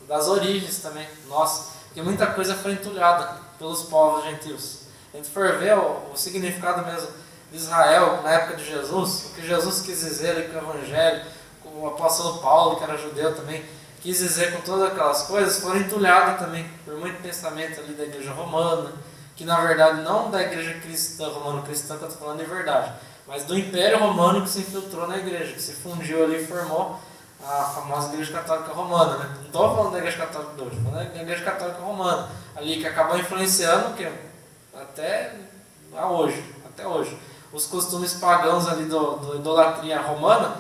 das origens também. Nossa, porque muita coisa foi entulhada pelos povos gentios. A gente for ver o significado mesmo de Israel na época de Jesus, o que Jesus quis dizer ali com o Evangelho, com o apóstolo Paulo, que era judeu também, quis dizer com todas aquelas coisas, foram entulhadas também por muito pensamento ali da igreja romana, que na verdade não da igreja cristã, romano-cristã que eu estou falando de verdade, mas do Império Romano que se infiltrou na igreja, que se fundiu ali e formou a famosa Igreja Católica Romana, né? Não estou falando da Igreja Católica de hoje, estou falando da Igreja Católica Romana, ali que acabou influenciando que até hoje, os costumes pagãos ali da idolatria romana,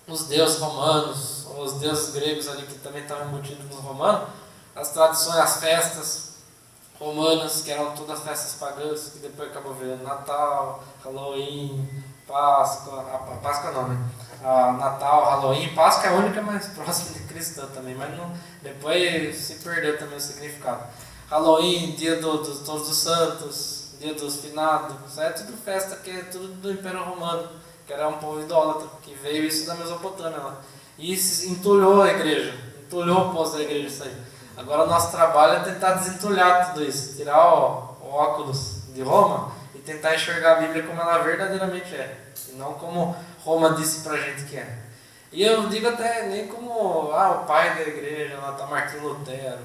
os deuses romanos, os deuses gregos ali que também estavam embutidos nos romanos, as tradições, as festas romanas, que eram todas festas pagãs, que depois acabou virando Natal, Halloween, Páscoa, Páscoa não, né? Natal, Halloween, Páscoa é a única mais próxima de cristã também, mas não, depois se perdeu também o significado. Halloween, dia dos Todos os Santos, dia dos Finados, isso é tudo festa que é tudo do Império Romano, que era um povo idólatra, que veio isso da Mesopotâmia lá. E isso entulhou a igreja, entulhou o poço da igreja isso aí. Agora o nosso trabalho é tentar desentulhar tudo isso, tirar o óculos de Roma e tentar enxergar a Bíblia como ela verdadeiramente é, e não como Roma disse pra gente que é. E eu digo até nem como o pai da igreja, lá tá Martinho Lutero,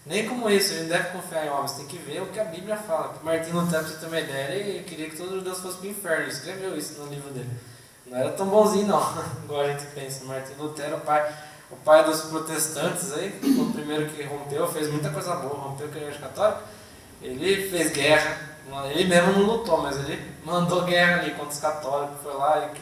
nem como isso, a gente deve confiar em homens, tem que ver o que a Bíblia fala. Martinho Lutero, pra você ter uma ideia, ele queria que todos os judeus fossem para o inferno, ele escreveu isso no livro dele. Não era tão bonzinho não, igual a gente pensa. Martinho Lutero, o pai dos protestantes aí, o primeiro que rompeu, fez muita coisa boa, rompeu com a igreja católica, ele fez guerra, ele mesmo não lutou, mas ele mandou guerra ali contra os católicos, foi lá e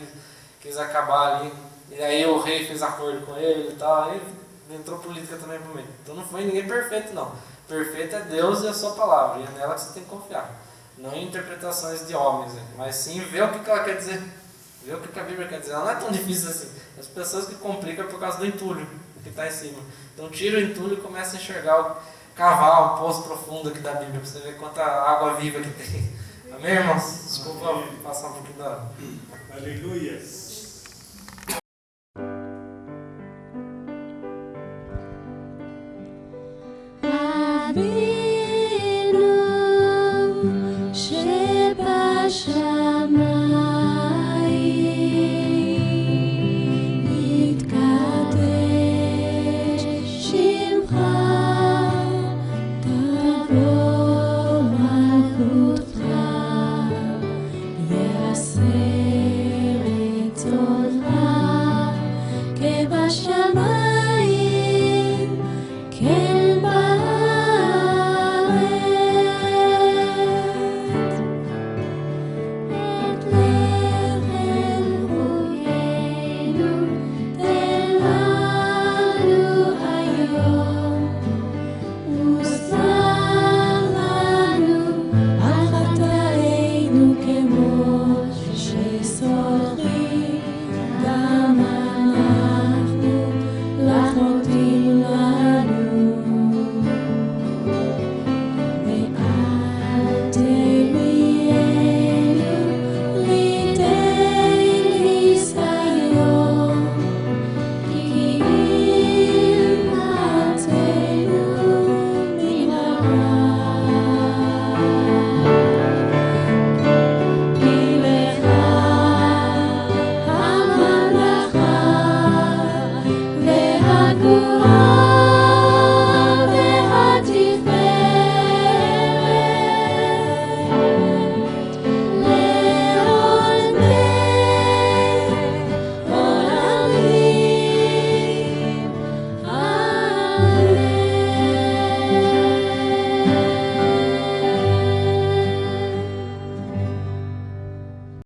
quis acabar ali, e aí o rei fez acordo com ele e tal, aí entrou política também pro meio. Então não foi ninguém perfeito não, perfeito é Deus e a sua palavra, e é nela que você tem que confiar, não em interpretações de homens, mas sim ver o que ela quer dizer. Ver o que a Bíblia quer dizer, ela não é tão difícil assim. As pessoas que complicam é por causa do entulho que está em cima. Então tira o entulho e começa a enxergar, cavar o poço profundo aqui da Bíblia, para você ver quanta água viva que tem. Amém, irmãos? Desculpa passar um pouquinho da... Aleluia.